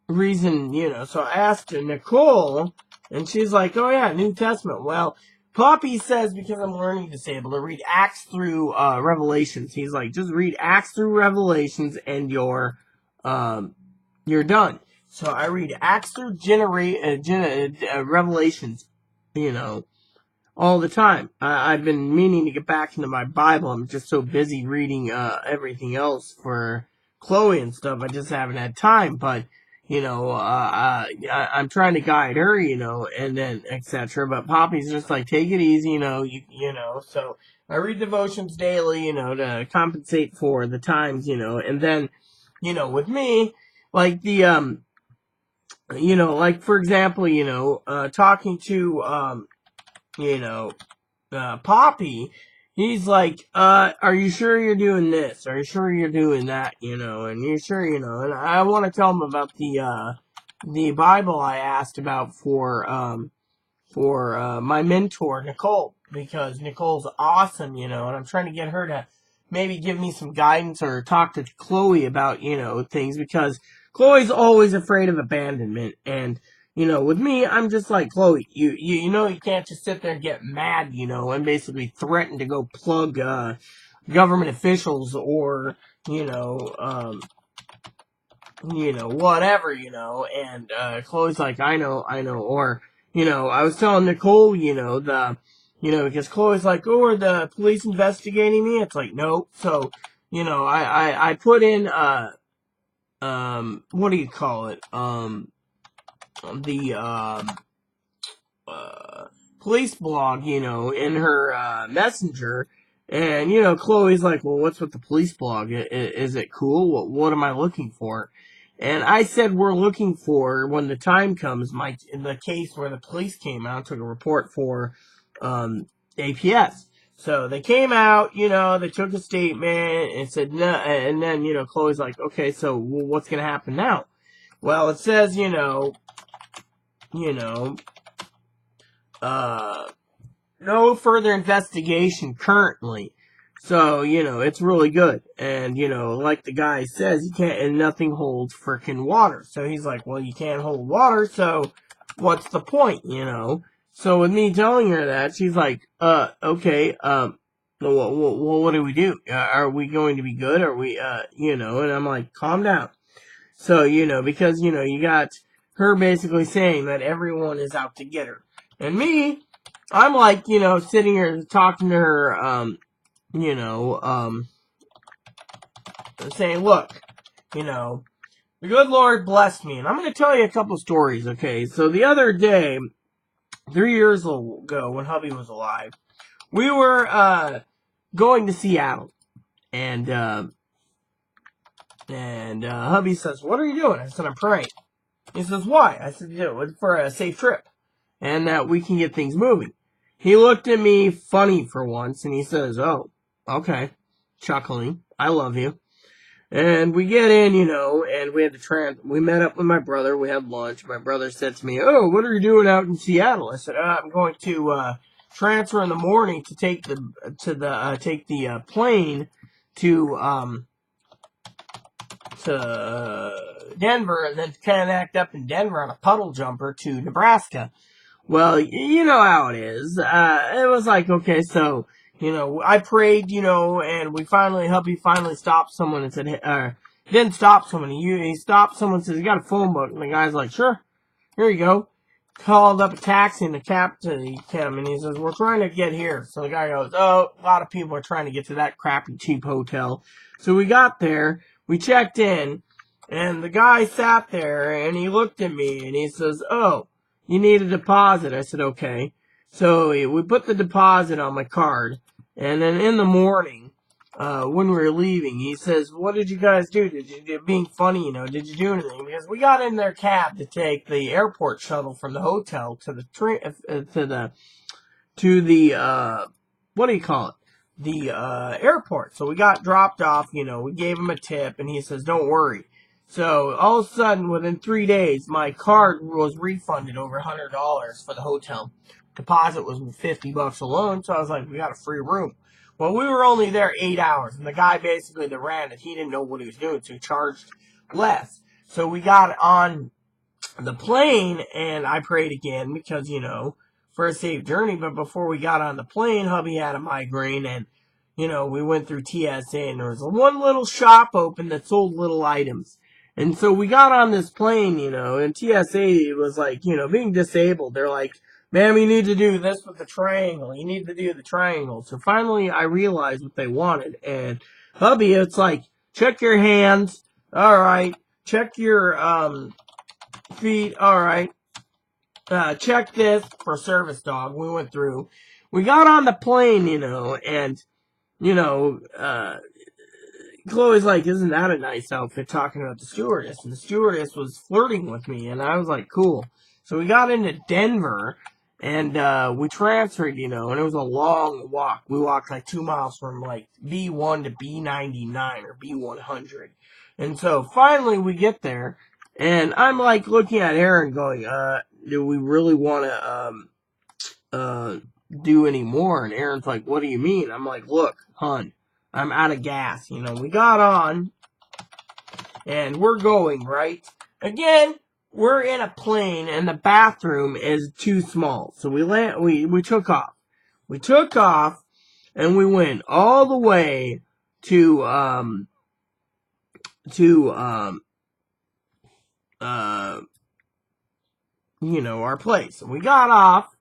reason, so I asked her, Nicole, and she's like, oh yeah, New Testament. Well, Poppy says, because I'm learning disabled, to read Acts through Revelations. He's like, just read Acts through Revelations and you're done. So I read Acts through Revelations, all the time. I've been meaning to get back into my Bible. I'm just so busy reading everything else for Chloe and stuff. I just haven't had time. But I'm trying to guide her, and then etc. But Poppy's just like, take it easy, So I read devotions daily, to compensate for the times, and then, with me, like like for example, talking to Poppy, he's like, are you sure you're doing this? Are you sure you're doing that? And you're sure, and I want to tell him about the Bible I asked about for my mentor, Nicole, because Nicole's awesome, and I'm trying to get her to maybe give me some guidance or talk to Chloe about, things, because Chloe's always afraid of abandonment. And, with me, I'm just like, Chloe, you can't just sit there and get mad, and basically threaten to go plug, government officials or, whatever, and, Chloe's like, I know, or, I was telling Nicole, because Chloe's like, oh, are the police investigating me? It's like, nope. So, I put in, what do you call it? The, police blog, in her, messenger. And, Chloe's like, well, what's with the police blog? Is it cool? What am I looking for? And I said, we're looking for, when the time comes, in the case where the police came out, took a report for, APS. So they came out, they took a statement and said no, and then, Chloe's like, okay, so what's gonna happen now? Well, it says, no further investigation currently. So, it's really good. And, like the guy says, you can't, and nothing holds frickin' water. So he's like, well, you can't hold water, so what's the point, So with me telling her that, she's like, okay, well, what do we do? Are we going to be good? Are we, and I'm like, calm down. So, because, you got her basically saying that everyone is out to get her. And me, I'm like, sitting here talking to her, saying, look, the good Lord blessed me. And I'm going to tell you a couple stories, okay? So the other day, 3 years ago, when hubby was alive, we were, going to Seattle. And hubby says, what are you doing? I said, I'm praying. He says, why? I said, for a safe trip. And that we can get things moving. He looked at me funny for once, and he says, oh, okay. Chuckling. I love you. And we get in, and we had to we met up with my brother, we had lunch. My brother said to me, oh, what are you doing out in Seattle? I said, I'm going to, transfer in the morning to take the plane to Denver, and then connect up in Denver on a puddle jumper to Nebraska. Well, you know how it is. It was like, okay, so, I prayed, and hubby finally stopped someone and said, didn't stop someone. He stopped someone and says, you got a phone book? And the guy's like, sure, here you go. Called up a taxi, and the captain came, and he says, we're trying to get here. So the guy goes, oh, a lot of people are trying to get to that crappy, cheap hotel. So we got there, we checked in, and the guy sat there, and he looked at me, and he says, oh, you need a deposit. I said, okay. So we put the deposit on my card, and then in the morning, when we were leaving, he says, what did you guys do? Being funny, did you do anything? Because we got in their cab to take the airport shuttle from the hotel to the what do you call it? The, airport. So we got dropped off, we gave him a tip, and he says, don't worry. So all of a sudden, within 3 days, my card was refunded over $100 for the hotel. Deposit was $50 alone, so I was like, we got a free room. Well, we were only there 8 hours, and the guy basically that ran it, he didn't know what he was doing, so he charged less. So we got on the plane, and I prayed again because, for a safe journey. But before we got on the plane, hubby had a migraine, and, we went through TSA, and there was one little shop open that sold little items. And so we got on this plane, and TSA was like, being disabled, they're like, ma'am, you need to do this with the triangle. You need to do the triangle. So finally, I realized what they wanted. And hubby, it's like, check your hands. All right. Check your feet. All right. Check this for service dog. We went through. We got on the plane, and, Chloe's like, isn't that a nice outfit, talking about the stewardess? And the stewardess was flirting with me, and I was like, cool. So we got into Denver, and we transferred, and it was a long walk. We walked like 2 miles from like B1 to B99 or B100. And so finally we get there, and I'm like looking at Aaron going, do we really want to, do any more? And Aaron's like, what do you mean? I'm like, look, hon, I'm out of gas. We got on, and we're going, right? Again, we're in a plane, and the bathroom is too small. So we took off. We took off, and we went all the way to, our place. And we got off,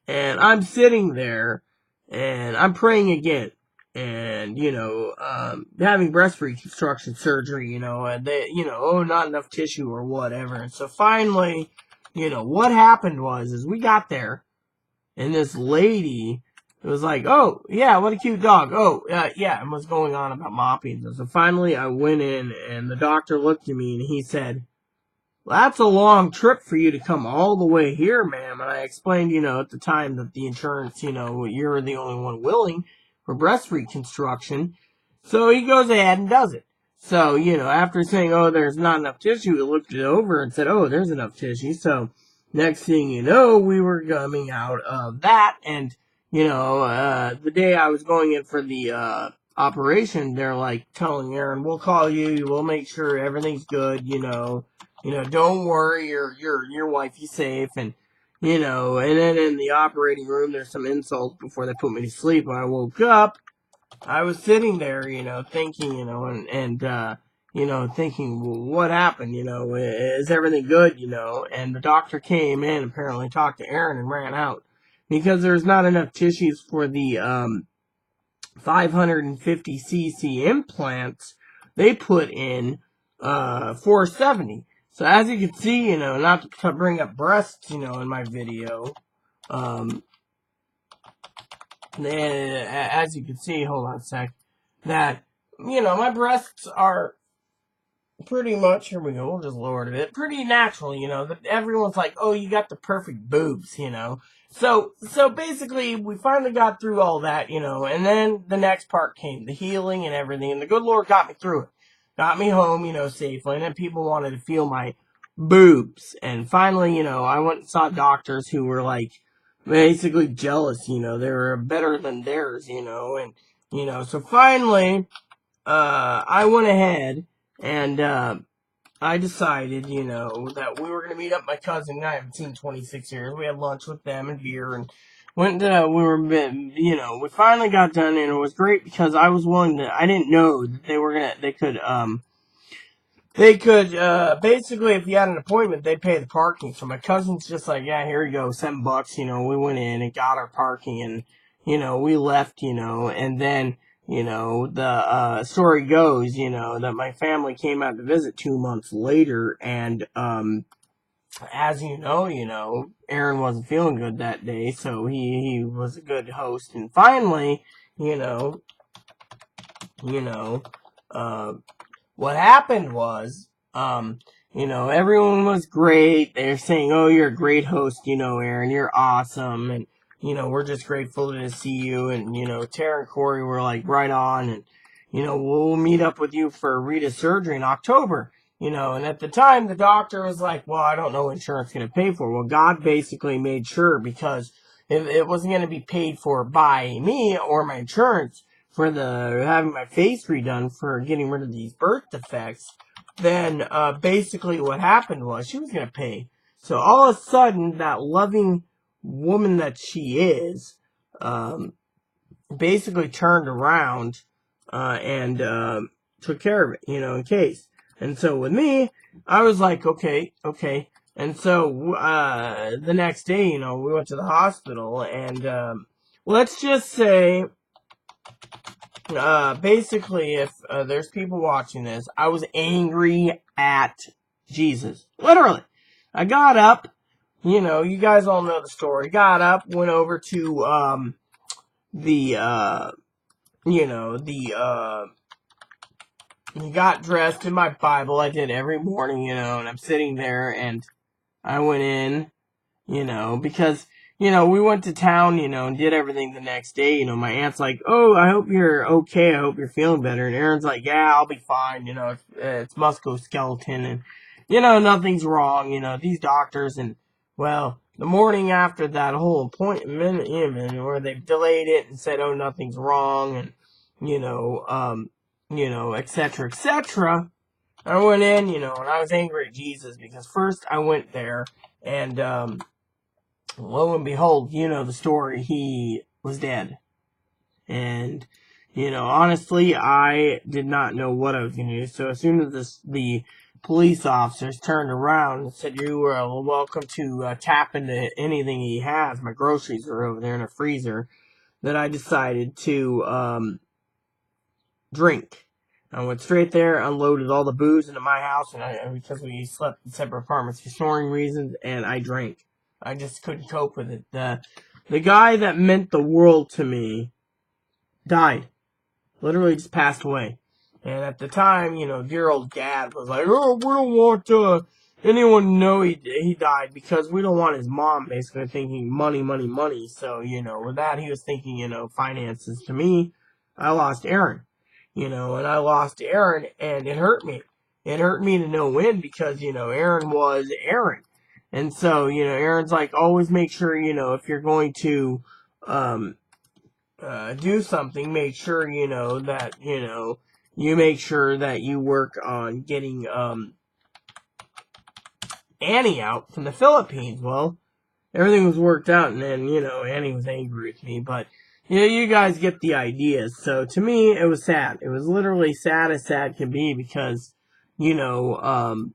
and I'm sitting there, and I'm praying again. And, having breast reconstruction surgery, and they, not enough tissue or whatever. And so finally, what happened is we got there, and this lady was like, oh, yeah, what a cute dog. Oh, yeah, and was going on about mopping. So finally I went in, and the doctor looked at me, and he said, well, that's a long trip for you to come all the way here, ma'am. And I explained, at the time that the insurance, you're the only one willing for breast reconstruction. So he goes ahead and does it. So, after saying, oh, there's not enough tissue, he looked it over and said, oh, there's enough tissue. So next thing you know, we were coming out of that. And, the day I was going in for the, operation, they're like telling Aaron, we'll call you, we'll make sure everything's good, don't worry, your wifey's safe, and, and then in the operating room, there's some insults before they put me to sleep. When I woke up, I was sitting there, thinking, thinking, well, what happened, is everything good, and the doctor came in, apparently talked to Aaron and ran out, because there's not enough tissues for the, 550cc implants they put in, 470. So as you can see, not to bring up breasts, in my video, as you can see, hold on a sec, that, my breasts are pretty much, here we go, we'll just lower it a bit, pretty natural, that everyone's like, oh, you got the perfect boobs, So basically, we finally got through all that, and then the next part came, the healing and everything, and the good Lord got me through it. Got me home, safely, and then people wanted to feel my boobs, and finally, I went and saw doctors who were, like, basically jealous, they were better than theirs, and, so finally, I went ahead, and, I decided, that we were going to meet up my cousin I haven't seen in 26 years. We had lunch with them and beer, and we finally got done, and it was great because I was willing to, I didn't know that they could, basically, if you had an appointment, they'd pay the parking. So my cousin's just like, yeah, here you go, $7, we went in and got our parking, and, we left, and then, the, story goes, that my family came out to visit 2 months later, and, as Aaron wasn't feeling good that day, so he was a good host, and finally, what happened was, everyone was great. They're saying, oh, you're a great host, Aaron, you're awesome, and, we're just grateful to see you, and, Tara and Corey were like, right on, and, we'll meet up with you for Rita's surgery in October, and at the time, the doctor was like, well, I don't know what insurance is going to pay for. Well, God basically made sure, because if it wasn't going to be paid for by me or my insurance, for having my face redone for getting rid of these birth defects, then basically what happened was she was going to pay. So all of a sudden, that loving woman that she is, basically turned around and took care of it, in case. And so with me, I was like, okay, And so, the next day, you know, we went to the hospital, and, let's just say, basically, if, there's people watching this, I was angry at Jesus. Literally. I got up, you know, you guys all know the story. Got up, went over to, the, you know, got dressed in my Bible. I did every morning, you know, and I'm sitting there, and I went in, you know, because, you know, we went to town, you know, and did everything the next day. You know, my aunt's like, oh, I hope you're okay. I hope you're feeling better. And Aaron's like, yeah, I'll be fine. You know, it's musculoskeletal, and, you know, nothing's wrong. You know, these doctors, and, well, the morning after that whole appointment, where they delayed it and said, oh, nothing's wrong, and, you know, et cetera, et cetera. I went in, you know, and I was angry at Jesus because first I went there, and, lo and behold, you know the story, he was dead. And, you know, honestly, I did not know what I was going to do. So as soon as the police officers turned around and said, you are welcome to tap into anything he has, my groceries were over there in a freezer, that I decided to drink. I went straight there, unloaded all the booze into my house, and because we slept in separate apartments for snoring reasons, and I drank. I just couldn't cope with it. The guy that meant the world to me died. Literally just passed away. And at the time, you know, dear old dad was like, oh, we don't want anyone to know he died because we don't want his mom basically thinking money, money, money. So, you know, with that, he was thinking, you know, finances. To me, I lost Aaron. You know, and I lost Aaron, and it hurt me. It hurt me to no end because, you know, Aaron was Aaron. And so, you know, Aaron's like, always make sure, you know, if you're going to, do something, make sure, you know, that, you know, you make sure that you work on getting, Annie out from the Philippines. Well, everything was worked out, and then, you know, Annie was angry with me, but, you know, you guys get the idea. So, to me, it was sad. It was literally sad as sad can be because, you know,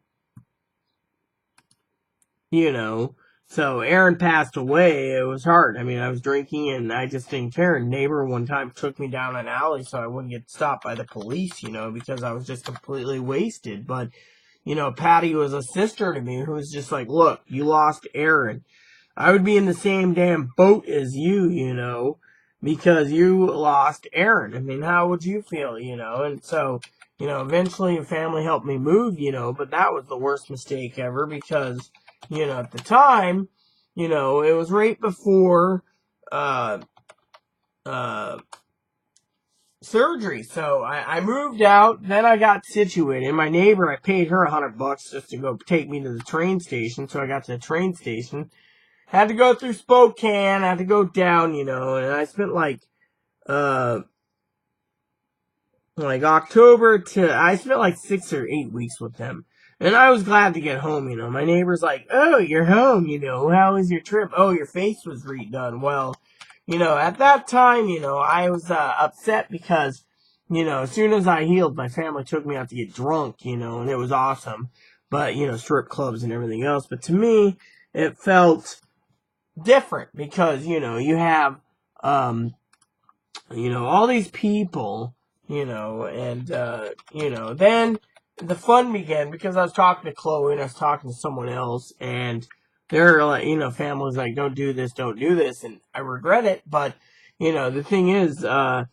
so Aaron passed away. It was hard. I mean, I was drinking, and I just didn't care. A neighbor one time took me down an alley so I wouldn't get stopped by the police, you know, because I was just completely wasted. But, you know, Patty was a sister to me who was just like, look, you lost Aaron. I would be in the same damn boat as you, you know, because you lost Aaron. I mean, how would you feel, you know? And so, you know, eventually your family helped me move, you know, but that was the worst mistake ever because, you know, at the time, you know, it was right before, surgery. So I moved out, then I got situated. My neighbor, I paid her $100 just to go take me to the train station. So I got to the train station. Had to go through Spokane, had to go down, you know, and I spent like I spent like 6 or 8 weeks with them. And I was glad to get home, you know. My neighbor's like, oh, you're home, you know. How was your trip? Oh, your face was redone. Well, you know, at that time, you know, I was upset because, you know, as soon as I healed, my family took me out to get drunk, you know, and it was awesome. But, you know, strip clubs and everything else. But to me, it felt different because, you know, you have, you know, all these people, you know, and, you know, then the fun began because I was talking to Chloe and I was talking to someone else, and they're like, you know, families like, don't do this, and I regret it, but, you know, the thing is, I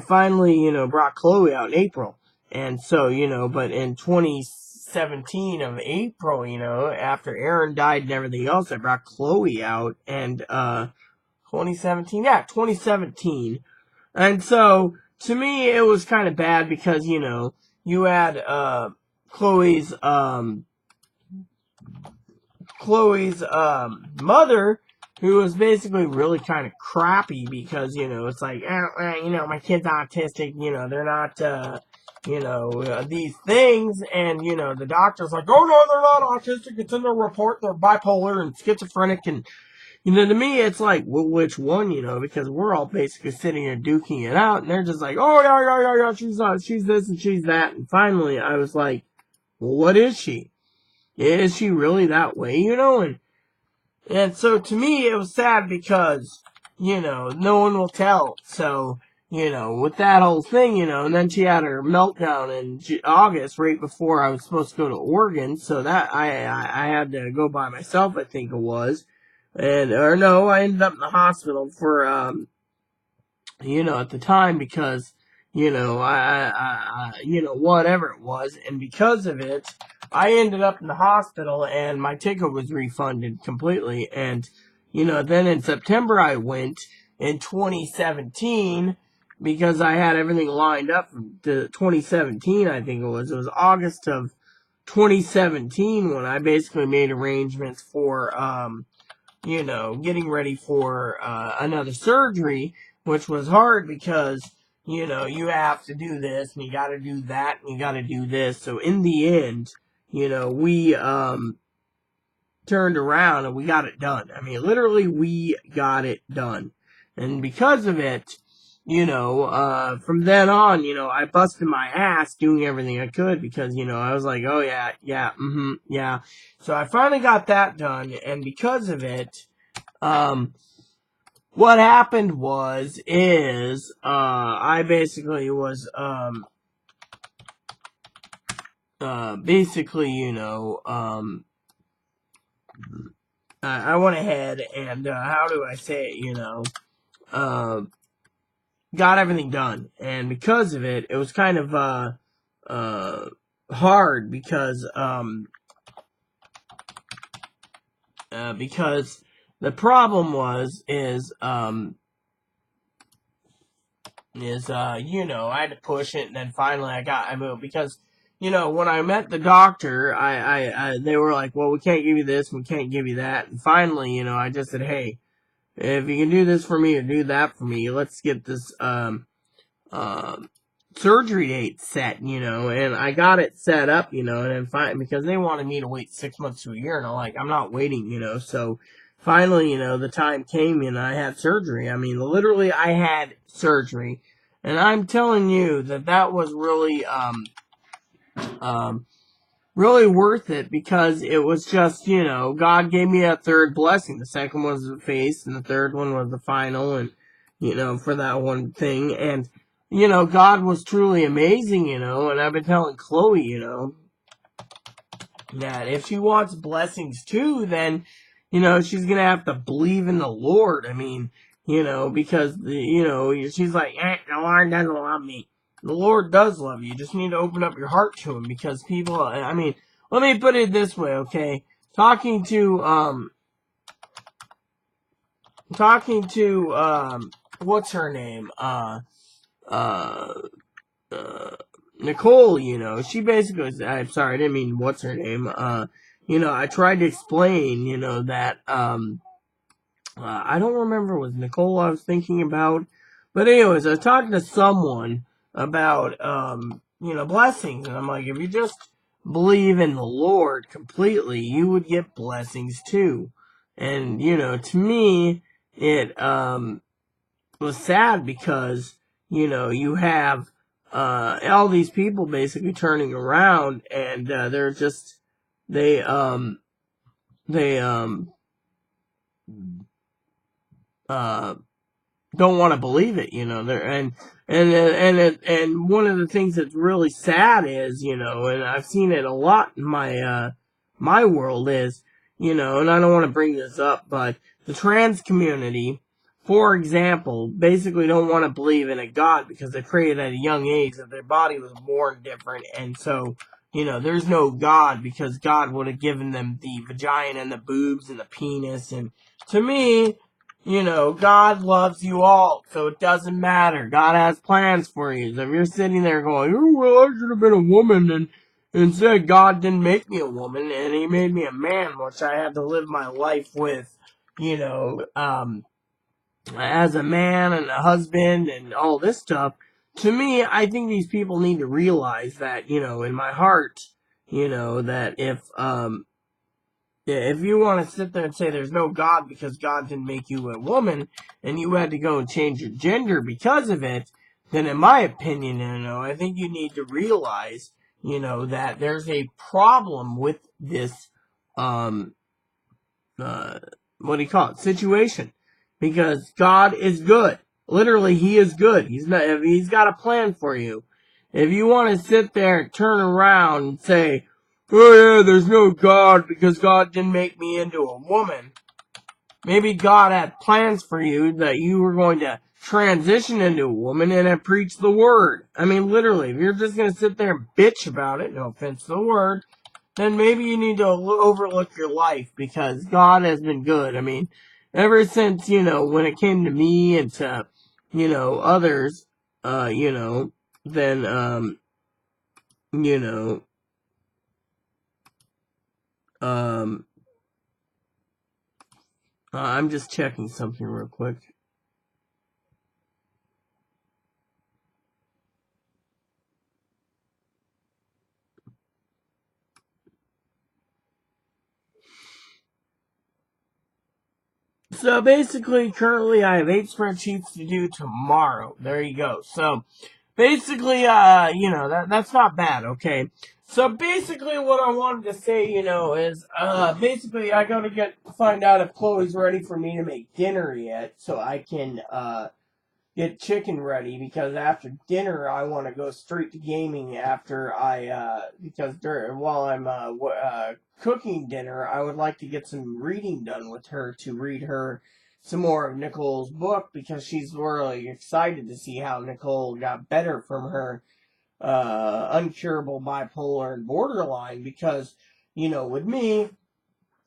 finally, you know, brought Chloe out in April, and so, you know, but in 2017 of April, you know, after Aaron died and everything else, I brought Chloe out, and, 2017, and so, to me, it was kind of bad because, you know, you had, Chloe's, mother, who was basically really kind of crappy because, you know, it's like, you know, my kid's autistic, you know, they're not, these things, and, you know, the doctor's like, oh, no, they're not autistic, it's in their report, they're bipolar and schizophrenic, and, you know, to me, it's like, well, which one, you know, because we're all basically sitting here duking it out, and they're just like, oh, yeah, she's this and she's that, and finally, I was like, well, what is she? is she really that way, you know? And so to me, it was sad because, you know, no one will tell. So, you know, with that whole thing, you know, and then she had her meltdown in August, right before I was supposed to go to Oregon. So that I had to go by myself, I think it was. And, or no, I ended up in the hospital for, you know, at the time because, you know, you know, whatever it was. And because of it, I ended up in the hospital and my ticket was refunded completely. And, you know, then in September I went in 2017 because I had everything lined up to 2017, I think it was. It was August of 2017 when I basically made arrangements for, you know, getting ready for another surgery, which was hard because, you know, you have to do this and you got to do that and you got to do this. So in the end, you know, we turned around and we got it done. I mean, literally, we got it done. And because of it, you know, from then on, you know, I busted my ass doing everything I could because, you know, I was like, oh yeah, yeah, yeah. So I finally got that done, and because of it, what happened is, I basically was, basically, you know, I went ahead and, how do I say it, you know, got everything done. And because of it, it was kind of, hard because the problem you know, I had to push it, and then finally I moved because, you know, when I met the doctor, they were like, well, we can't give you this, we can't give you that, and finally, you know, I just said, hey, if you can do this for me or do that for me, let's get this, surgery date set, you know, and I got it set up, you know, and then fine, because they wanted me to wait 6 months to a year, and I'm like, I'm not waiting, you know, so finally, you know, the time came and I had surgery. I mean, literally, I had surgery, and I'm telling you that was really, really worth it because it was just, you know, God gave me a third blessing. The second one was the face, and the third one was the final, and, you know, for that one thing. And, you know, God was truly amazing, you know, and I've been telling Chloe, you know, that if she wants blessings too, then, you know, she's gonna have to believe in the Lord. I mean, you know, because, you know, she's like, the Lord doesn't love me. The Lord does love you. You just need to open up your heart to Him because people, I mean, let me put it this way, okay? Talking to, what's her name? Nicole, you know, she basically was, I'm sorry, I didn't mean what's her name. You know, I tried to explain, you know, that, I don't remember was Nicole I was thinking about. But anyways, I was talking to someone about, you know, blessings. And I'm like, if you just believe in the Lord completely, you would get blessings too. And, you know, to me, it, was sad because, you know, you have, all these people basically turning around and, they're just, they, they, uh, don't want to believe it, you know. And one of the things that's really sad is, you know, and I've seen it a lot in my world is, you know, and I don't want to bring this up, but the trans community, for example, basically don't want to believe in a God because they prayed at a young age that their body was born different, and so, you know, there's no God because God would have given them the vagina and the boobs and the penis. And to me, you know, God loves you all, so it doesn't matter. God has plans for you. So if you're sitting there going, oh, well, I should have been a woman, and instead God didn't make me a woman, and He made me a man, which I had to live my life with, you know, as a man and a husband and all this stuff. To me, I think these people need to realize that, you know, in my heart, you know, that if you want to sit there and say there's no God because God didn't make you a woman and you had to go and change your gender because of it, then in my opinion, you know, I think you need to realize, you know, that there's a problem with this, what do you call it, situation. Because God is good. Literally, He is good. He's got a plan for you. If you want to sit there and turn around and say, oh yeah, there's no God because God didn't make me into a woman. Maybe God had plans for you that you were going to transition into a woman and have preached the word. I mean, literally, if you're just going to sit there and bitch about it, no offense to the word, then maybe you need to overlook your life because God has been good. I mean, ever since, when it came to me and to, others, then, you know, um, I'm just checking something real quick. So basically, currently I have 8 spreadsheets to do tomorrow. There you go. So basically, that's not bad, okay? So basically what I wanted to say, is, basically I gotta find out if Chloe's ready for me to make dinner yet, so I can, get chicken ready, because after dinner I want to go straight to gaming after while I'm, cooking dinner, I would like to get some reading done with her, to read her some more of Nicole's book, because she's really excited to see how Nicole got better from her uncurable bipolar and borderline, because, with me,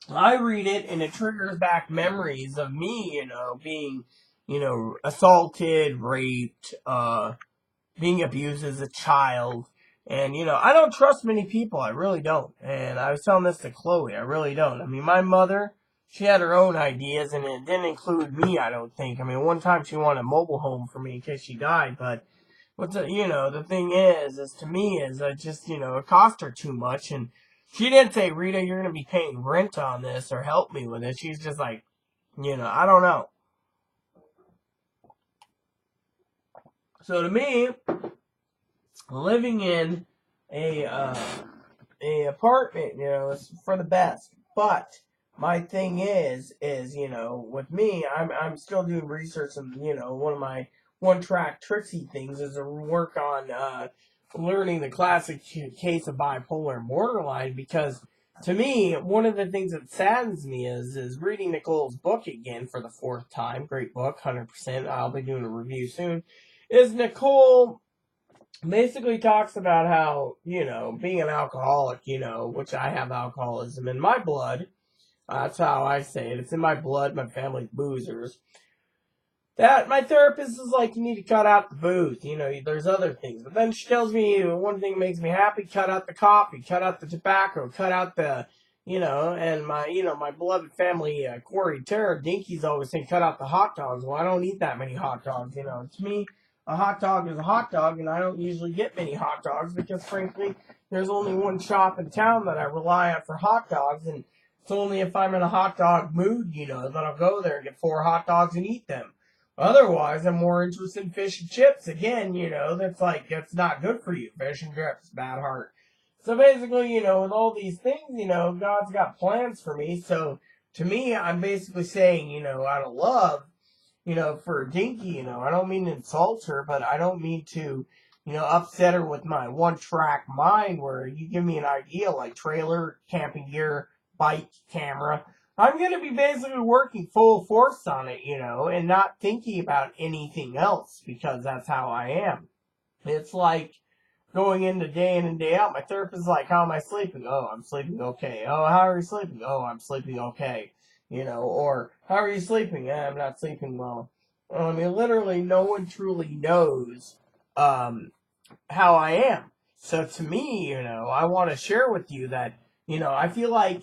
I read it and it triggers back memories of me, being, assaulted, raped, being abused as a child. And, I don't trust many people. I really don't. And I was telling this to Chloe. I really don't. I mean, my mother, she had her own ideas, and it didn't include me, I don't think. I mean, one time she wanted a mobile home for me in case she died, but the thing is to me is I just, it cost her too much. And she didn't say, Rita, you're going to be paying rent on this or help me with it. She's just like, I don't know. So to me, living in a, apartment, is for the best. But my thing is, with me, I'm still doing research, and one of my one track Trixie things is to work on learning the classic case of bipolar and borderline, because to me, one of the things that saddens me is reading Nicole's book again for the 4th time. Great book, 100%. I'll be doing a review soon. Is Nicole basically talks about how, being an alcoholic, which I have alcoholism in my blood. That's how I say it. It's in my blood. My family's boozers. That my therapist is like, you need to cut out the booze. There's other things. But then she tells me one thing makes me happy: cut out the coffee, cut out the tobacco, cut out the, and my beloved family, Corey, Tara, Dinky's always saying, cut out the hot dogs. Well, I don't eat that many hot dogs. To me, a hot dog is a hot dog, and I don't usually get many hot dogs because, frankly, there's only one shop in town that I rely on for hot dogs, and it's only if I'm in a hot dog mood, that I'll go there and get 4 hot dogs and eat them. Otherwise, I'm more interested in fish and chips. Again, that's not good for you. Fish and chips, bad heart. So basically, with all these things, God's got plans for me. So to me, I'm basically saying, out of love, for Dinky, I don't mean to insult her, but I don't mean to, upset her with my one track mind where you give me an idea like trailer, camping gear, bike, camera. I'm going to be basically working full force on it, and not thinking about anything else, because that's how I am. It's like going into day in and day out. My therapist is like, how am I sleeping? Oh, I'm sleeping okay. Oh, how are you sleeping? Oh, I'm sleeping okay. Or how are you sleeping? I'm not sleeping well. I mean, literally, no one truly knows, how I am. So to me, I want to share with you that, I feel like,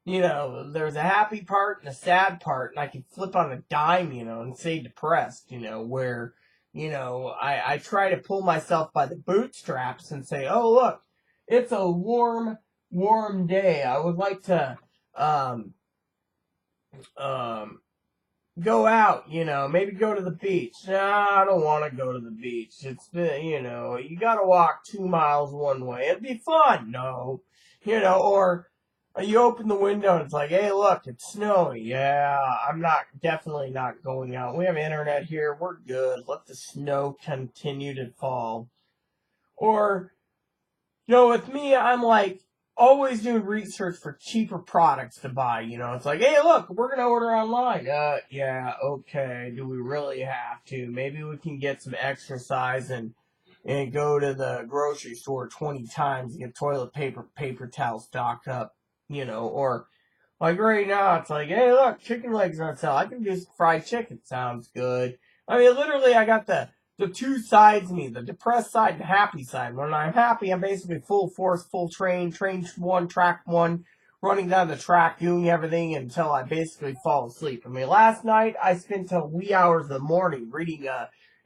there's a happy part and a sad part, and I can flip on a dime, and say depressed, where, I try to pull myself by the bootstraps and say, oh, look, it's a warm, warm day. I would like to, um, um, go out, maybe go to the beach. Nah, I don't want to go to the beach. You gotta walk 2 miles one way. It'd be fun. No. Or You open the window and it's like, hey, look, it's snowy. Yeah, I'm definitely not going out. We have internet here. We're good. Let the snow continue to fall. Or, with me, I'm like always doing research for cheaper products to buy. It's like, hey, look, we're going to order online. Yeah, okay. Do we really have to? Maybe we can get some exercise and go to the grocery store 20 times and get toilet paper, paper towels stocked up, or like right now, it's like, hey, look, chicken legs on sale. I can do some fried chicken. Sounds good. I mean, literally, I got the two sides of me, the depressed side and the happy side. When I'm happy, I'm basically full force, full train one, track one, running down the track, doing everything until I basically fall asleep. I mean, last night, I spent till wee hours of the morning reading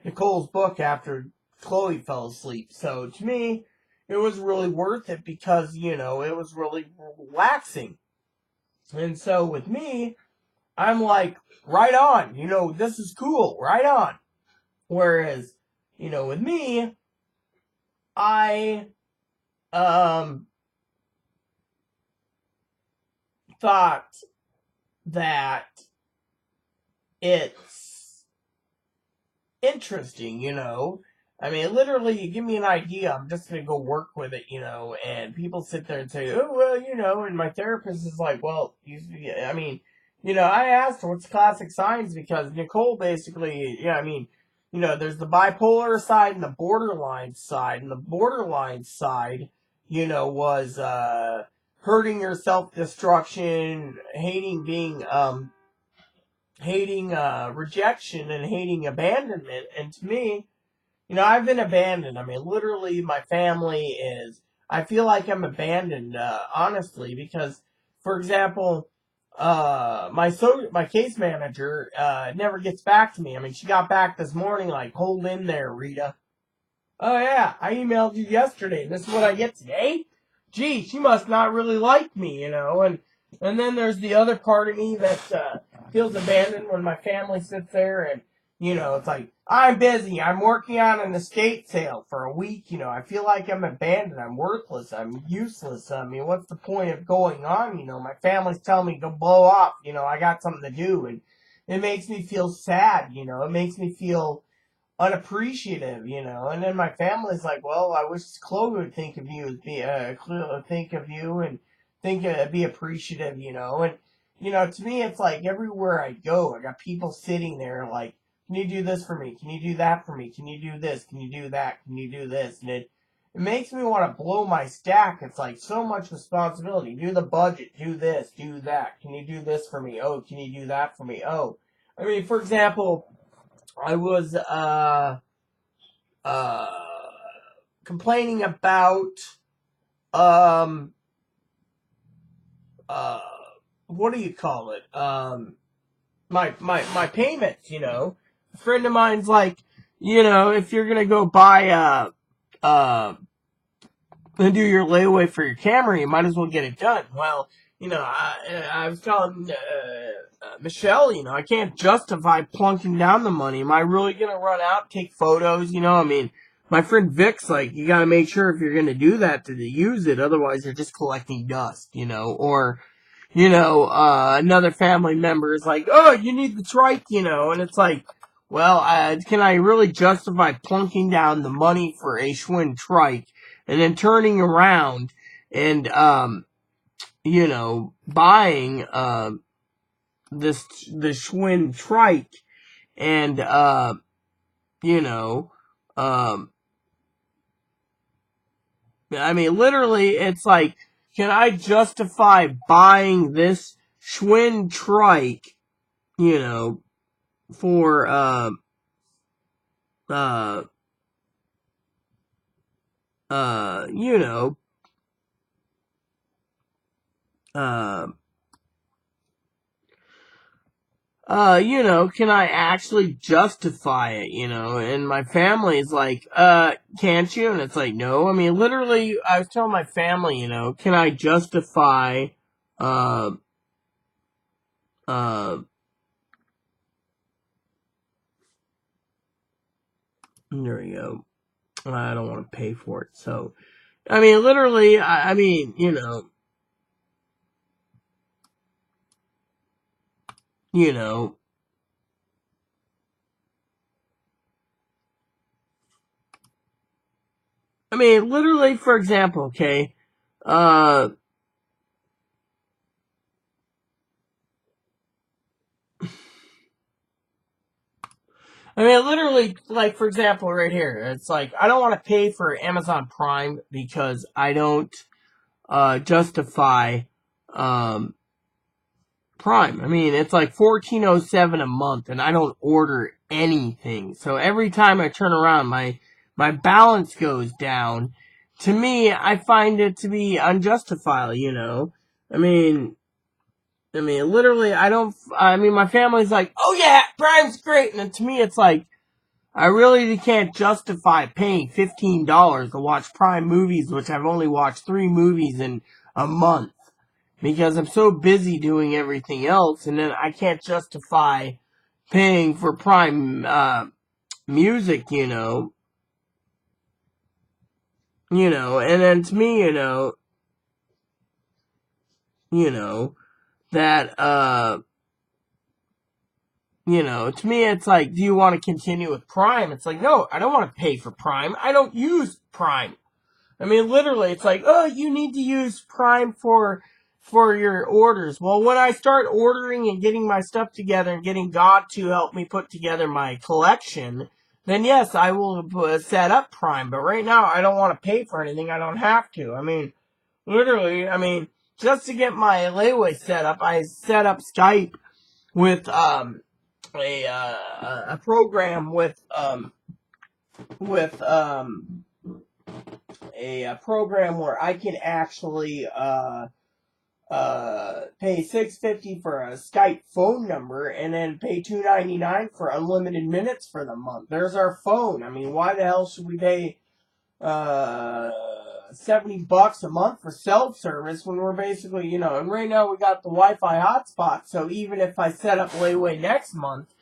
Nicole's book after Chloe fell asleep. So to me, it was really worth it because, it was really relaxing. And so with me, I'm like, right on, this is cool, right on. Whereas, with me, I thought that it's interesting, I mean, literally, you give me an idea, I'm just going to go work with it, and people sit there and say, oh, well, and my therapist is like, well, I mean, I asked her what's classic signs because Nicole basically, yeah, I mean, there's the bipolar side and the borderline side, and the borderline side, was, hurting your self-destruction, hating, rejection and hating abandonment, and to me, I've been abandoned. I mean, literally, my family is. I feel like I'm abandoned, honestly, because, for example, my case manager never gets back to me. I mean, she got back this morning, like, hold in there, Rita. Oh yeah, I emailed you yesterday. This is what I get today? Gee, she must not really like me, and then there's the other part of me that feels abandoned when my family sits there and it's like I'm busy. I'm working on an estate sale for a week. I feel like I'm abandoned. I'm worthless. I'm useless. I mean, what's the point of going on? My family's telling me to blow off. I got something to do, and it makes me feel sad. It makes me feel unappreciative, and then my family's like, well, I wish Chloe would think of you, think of you, and be appreciative, and to me, it's like everywhere I go, I got people sitting there like, can you do this for me? Can you do that for me? Can you do this? Can you do that? Can you do this? And it makes me want to blow my stack. It's like so much responsibility. Do the budget. Do this. Do that. Can you do this for me? Oh, can you do that for me? Oh, I mean, for example, I was uh, complaining about um uh what do you call it? My payments, A friend of mine's like, if you're gonna go buy and do your layaway for your camera, you might as well get it done. Well, I was telling Michelle, I can't justify plunking down the money. Am I really gonna run out, take photos? I mean, my friend Vic's like, you gotta make sure if you're gonna do that to use it, otherwise you're just collecting dust, or another family member is like, oh, you need the trike, and it's like, well, can I really justify plunking down the money for a Schwinn trike and then turning around and, buying, the Schwinn trike and, you know, um, I mean, literally, it's like, can I justify buying this Schwinn trike, for, uh, uh, you know, uh, can I actually justify it, And my family's like, can't you? And it's like, no. I mean, literally, I was telling my family, can I justify, uh, uh, there you go. I don't want to pay for it. So, I mean, literally, I mean, you know, I mean, literally, for example, okay, I mean, literally, like, for example, right here, it's like, I don't want to pay for Amazon Prime because I don't, justify, um, Prime. I mean, it's like $14.07 a month, and I don't order anything. So every time I turn around, my balance goes down. To me, I find it to be unjustified. You know, I mean, literally, I don't. I mean, my family's like, "Oh yeah, Prime's great," and to me, it's like I really can't justify paying $15 to watch Prime movies, which I've only watched 3 movies in a month because I'm so busy doing everything else, and then I can't justify paying for Prime music, and then to me, that to me it's like, do you want to continue with Prime? It's like, no, I don't want to pay for Prime. I don't use Prime. I mean, literally, it's like, oh, you need to use Prime for your orders. Well, when I start ordering and getting my stuff together and getting God to help me put together my collection, then yes, I will set up Prime. But right now, I don't want to pay for anything. I don't have to. I mean, literally, I mean, just to get my layaway set up, I set up Skype with a program with a program where I can actually pay $6.50 for a Skype phone number and then pay $2.99 for unlimited minutes for the month. There's our phone. I mean, why the hell should we pay uh $70 a month for cell service when we're basically, and right now we got the Wi-Fi hotspot, so even if I set up layaway next month,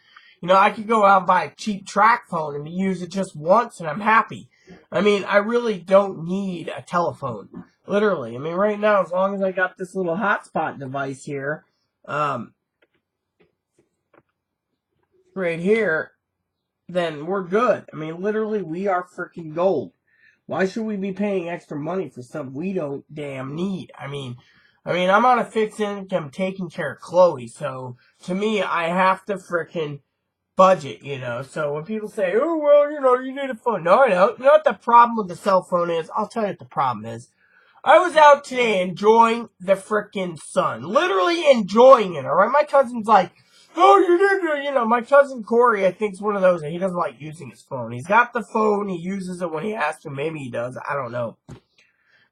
I could go out and buy a cheap track phone and use it just once and I'm happy. I mean, I really don't need a telephone. Literally. I mean, right now, as long as I got this little hotspot device here, right here, then we're good. I mean, literally, we are freaking gold. Why should we be paying extra money for stuff we don't damn need? I'm on a fixed income taking care of Chloe, so to me, I have to frickin' budget, So when people say, oh, well, you need a phone. No, I don't. You know what the problem with the cell phone is? I'll tell you what the problem is. I was out today enjoying the frickin' sun. Literally enjoying it, alright? My cousin's like, oh, you need to, my cousin Corey, I think, is one of those, and he doesn't like using his phone. He's got the phone, he uses it when he has to. Maybe he does, I don't know.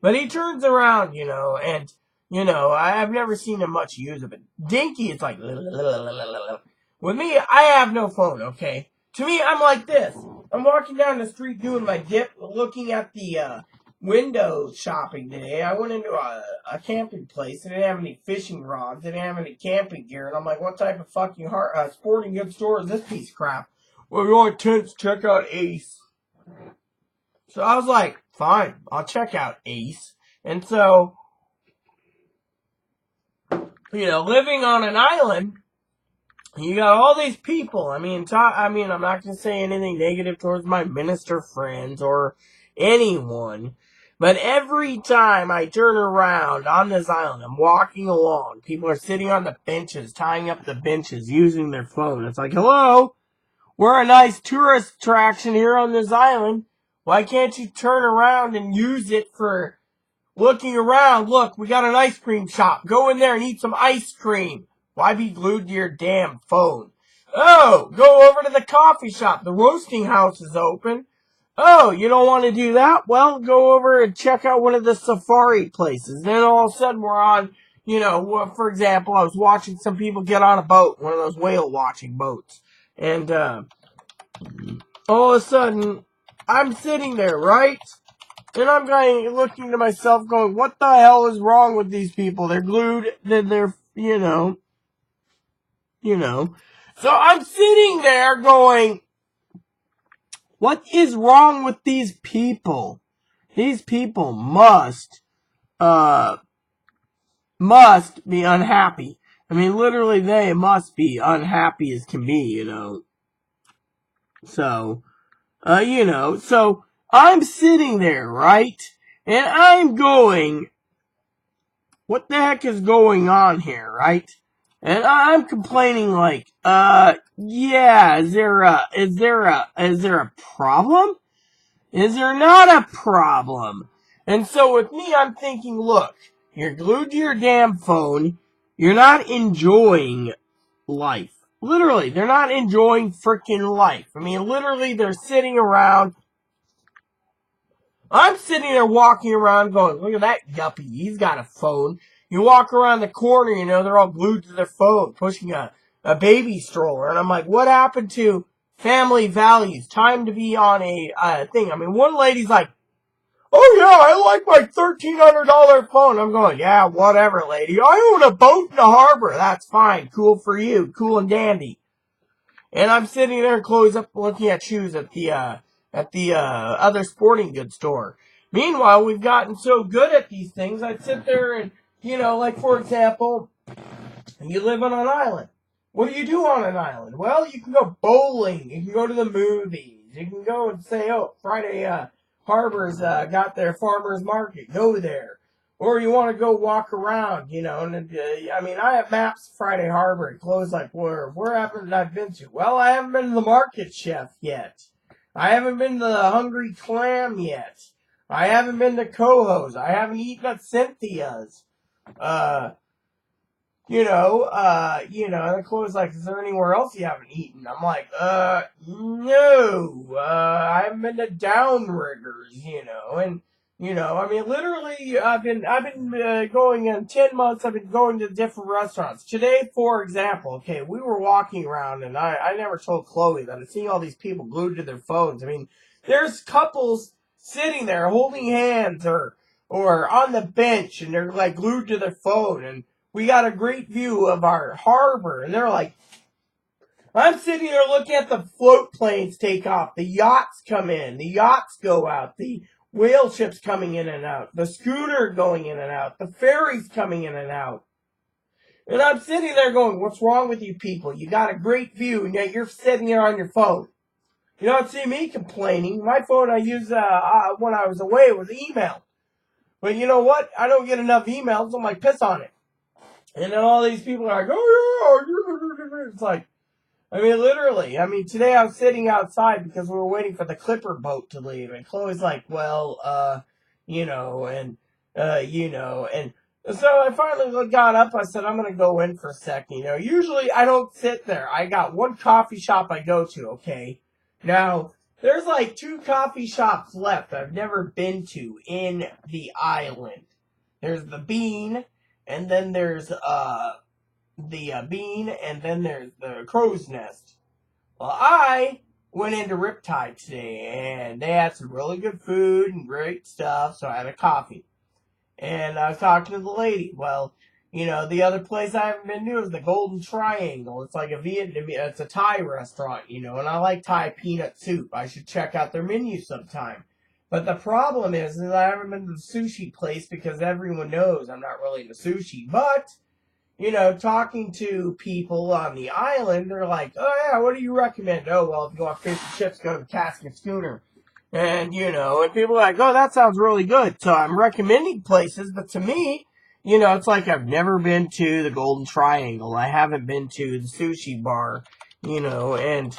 But he turns around, and, I've never seen him much use it. But Dinky is like, with me, I have no phone, okay? To me, I'm like this. I'm walking down the street doing my dip, looking at the window shopping today. I went into a camping place. They didn't have any fishing rods. They didn't have any camping gear. And I'm like, what type of fucking sporting goods store is this piece of crap? Well, you want tents, check out Ace. So I was like, fine, I'll check out Ace. And so, living on an island, you got all these people. I'm not going to say anything negative towards my minister friends or anyone. But every time I turn around on this island, I'm walking along. People are sitting on the benches, tying up the benches, using their phone. It's like, hello, we're a nice tourist attraction here on this island. Why can't you turn around and use it for looking around? Look, we got an ice cream shop. Go in there and eat some ice cream. Why be glued to your damn phone? Oh, go over to the coffee shop. The roasting house is open. Oh, you don't want to do that? Well, go over and check out one of the safari places. Then all of a sudden we're on, for example, I was watching some people get on a boat, one of those whale watching boats. And all of a sudden, I'm sitting there, right? And I'm looking to myself going, what the hell is wrong with these people? They're glued, they're So I'm sitting there going, what is wrong with these people? These people must be unhappy. I mean, literally, they must be unhappy as can be, you know. So, so I'm sitting there, right? And I'm going, what the heck is going on here, right? And I'm complaining like, yeah, is there a problem? Is there not a problem? And so with me, I'm thinking, look, you're glued to your damn phone. You're not enjoying life. Literally, they're not enjoying freaking life. I mean, literally, they're sitting around. I'm sitting there walking around going, look at that yuppie. He's got a phone. You walk around the corner, you know, they're all glued to their phone, pushing a baby stroller. And I'm like, what happened to family values? Time to be on a thing. I mean, one lady's like, oh yeah, I like my $1,300 phone. I'm going, yeah, whatever, lady. I own a boat in the harbor. That's fine. Cool for you. Cool and dandy. And I'm sitting there closed up looking at shoes at the other sporting goods store. Meanwhile, we've gotten so good at these things, I'd sit there and, you know, like for example, you live on an island. What do you do on an island? Well, you can go bowling. You can go to the movies. You can go and say, oh, Friday, Harbor's, got their farmer's market. Go there. Or you want to go walk around, you know, and, I mean, I have maps Friday Harbor. It closed like, where haven't I been to? Well, I haven't been to the Market Chef yet. I haven't been to the Hungry Clam yet. I haven't been to Coho's. I haven't eaten at Cynthia's. And the Chloe's like, is there anywhere else you haven't eaten? I'm like, no, I haven't been to Downriggers, you know, and, you know, I mean, literally, I've been going in 10 months, I've been going to different restaurants. Today, for example, okay, we were walking around, and I never told Chloe that I'm seeing all these people glued to their phones. I mean, there's couples sitting there holding hands or on the bench, and they're, like, glued to their phone, and we got a great view of our harbor. And they're like, I'm sitting there looking at the float planes take off. The yachts come in. The yachts go out. The whale ships coming in and out. The schooner going in and out. The ferries coming in and out. And I'm sitting there going, what's wrong with you people? You got a great view, and yet you're sitting there on your phone. You don't see me complaining. My phone I used when I was away was email. But you know what? I don't get enough emails, so I'm like, piss on it. And then all these people are like, oh yeah, it's like, I mean, literally. I mean, today I was sitting outside because we were waiting for the Clipper boat to leave, and Chloe's like, well, and so I finally got up. I said, I'm gonna go in for a second. You know, usually I don't sit there. I got one coffee shop I go to. Okay, now there's like 2 coffee shops left I've never been to in the island. There's the Bean. And then there's the Bean, and then there's the Crow's Nest. Well, I went into Riptide today, and they had some really good food and great stuff, so I had a coffee. And I was talking to the lady. Well, you know, the other place I haven't been to is the Golden Triangle. It's like it's a Thai restaurant, you know, and I like Thai peanut soup. I should check out their menu sometime. But the problem is I haven't been to the sushi place because everyone knows I'm not really into sushi. But, you know, talking to people on the island, they're like, oh yeah, what do you recommend? Oh, well, if you want fish and chips, go to the Cask and Schooner. And, you know, and people are like, oh, that sounds really good. So I'm recommending places, but to me, you know, it's like I've never been to the Golden Triangle. I haven't been to the sushi bar, you know, and,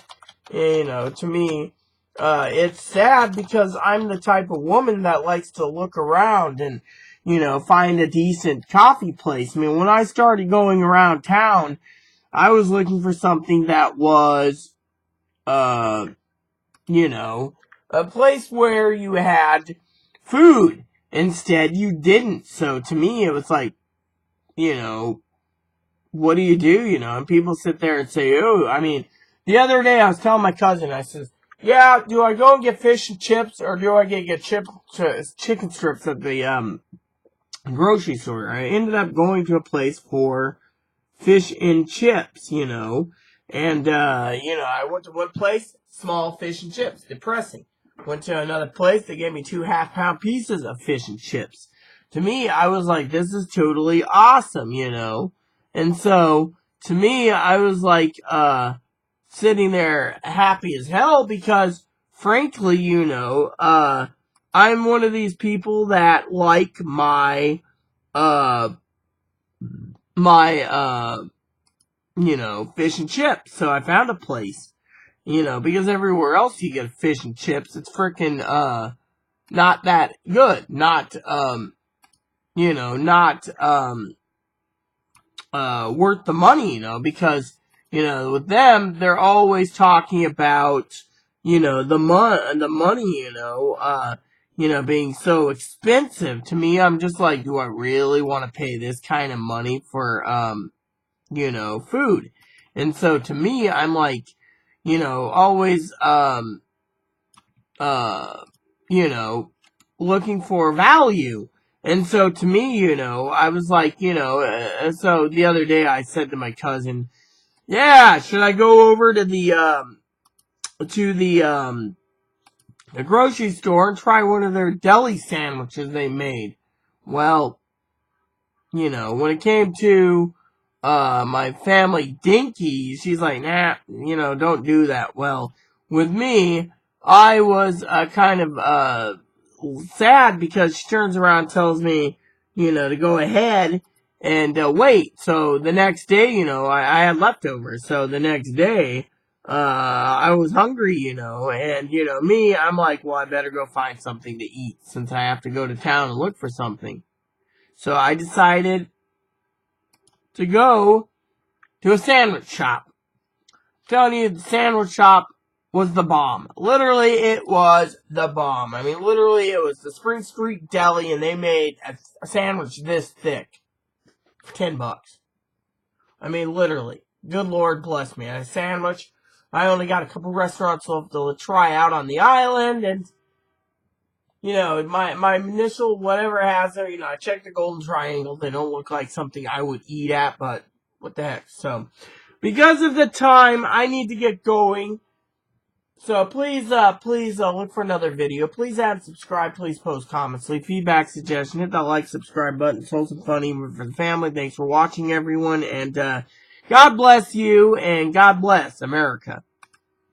you know, to me, it's sad because I'm the type of woman that likes to look around and, you know, find a decent coffee place. I mean, when I started going around town, I was looking for something that was, you know, a place where you had food. Instead, you didn't. So to me, it was like, you know, what do? You know, and people sit there and say, oh, I mean, the other day I was telling my cousin, I says, yeah, do I go and get fish and chips, or do I get chicken strips at the grocery store? I ended up going to a place for fish and chips, you know, and you know, I went to one place, small fish and chips, depressing. Went to another place, they gave me 2 half-pound pieces of fish and chips. To me, I was like, this is totally awesome, you know. And so, to me, I was like, sitting there happy as hell because, frankly, I'm one of these people that like my fish and chips. So I found a place, because everywhere else you get fish and chips, it's freaking, not that good. Not, not, worth the money, because, with them, they're always talking about, the money, being so expensive. To me, I'm just like, do I really want to pay this kind of money for, food? And so to me, I'm like, always, you know, looking for value. And so to me, I was like, so the other day I said to my cousin, yeah, should I go over to the grocery store and try one of their deli sandwiches they made? Well, when it came to my family dinky, she's like, nah, don't do that. Well, with me, I was kind of sad because she turns around and tells me, to go ahead and wait. So the next day, I had leftovers. So the next day, I was hungry, and me, I'm like, well, I better go find something to eat since I have to go to town and look for something. So I decided to go to a sandwich shop. I'm telling you, the sandwich shop was the bomb. Literally, it was the bomb. I mean, literally, it was the Spring Street Deli, and they made a sandwich this thick for $10. I mean, literally. Good Lord bless me. A sandwich. I only got a couple restaurants left to try out on the island, and my initial whatever it has there, I checked the Golden Triangle. They don't look like something I would eat at, but what the heck. So, because of the time, I need to get going. So please look for another video. Please add, subscribe, please post comments, leave feedback, suggestion, hit that like, subscribe button. Soul some funny for the family. Thanks for watching, everyone, and God bless you, and God bless America.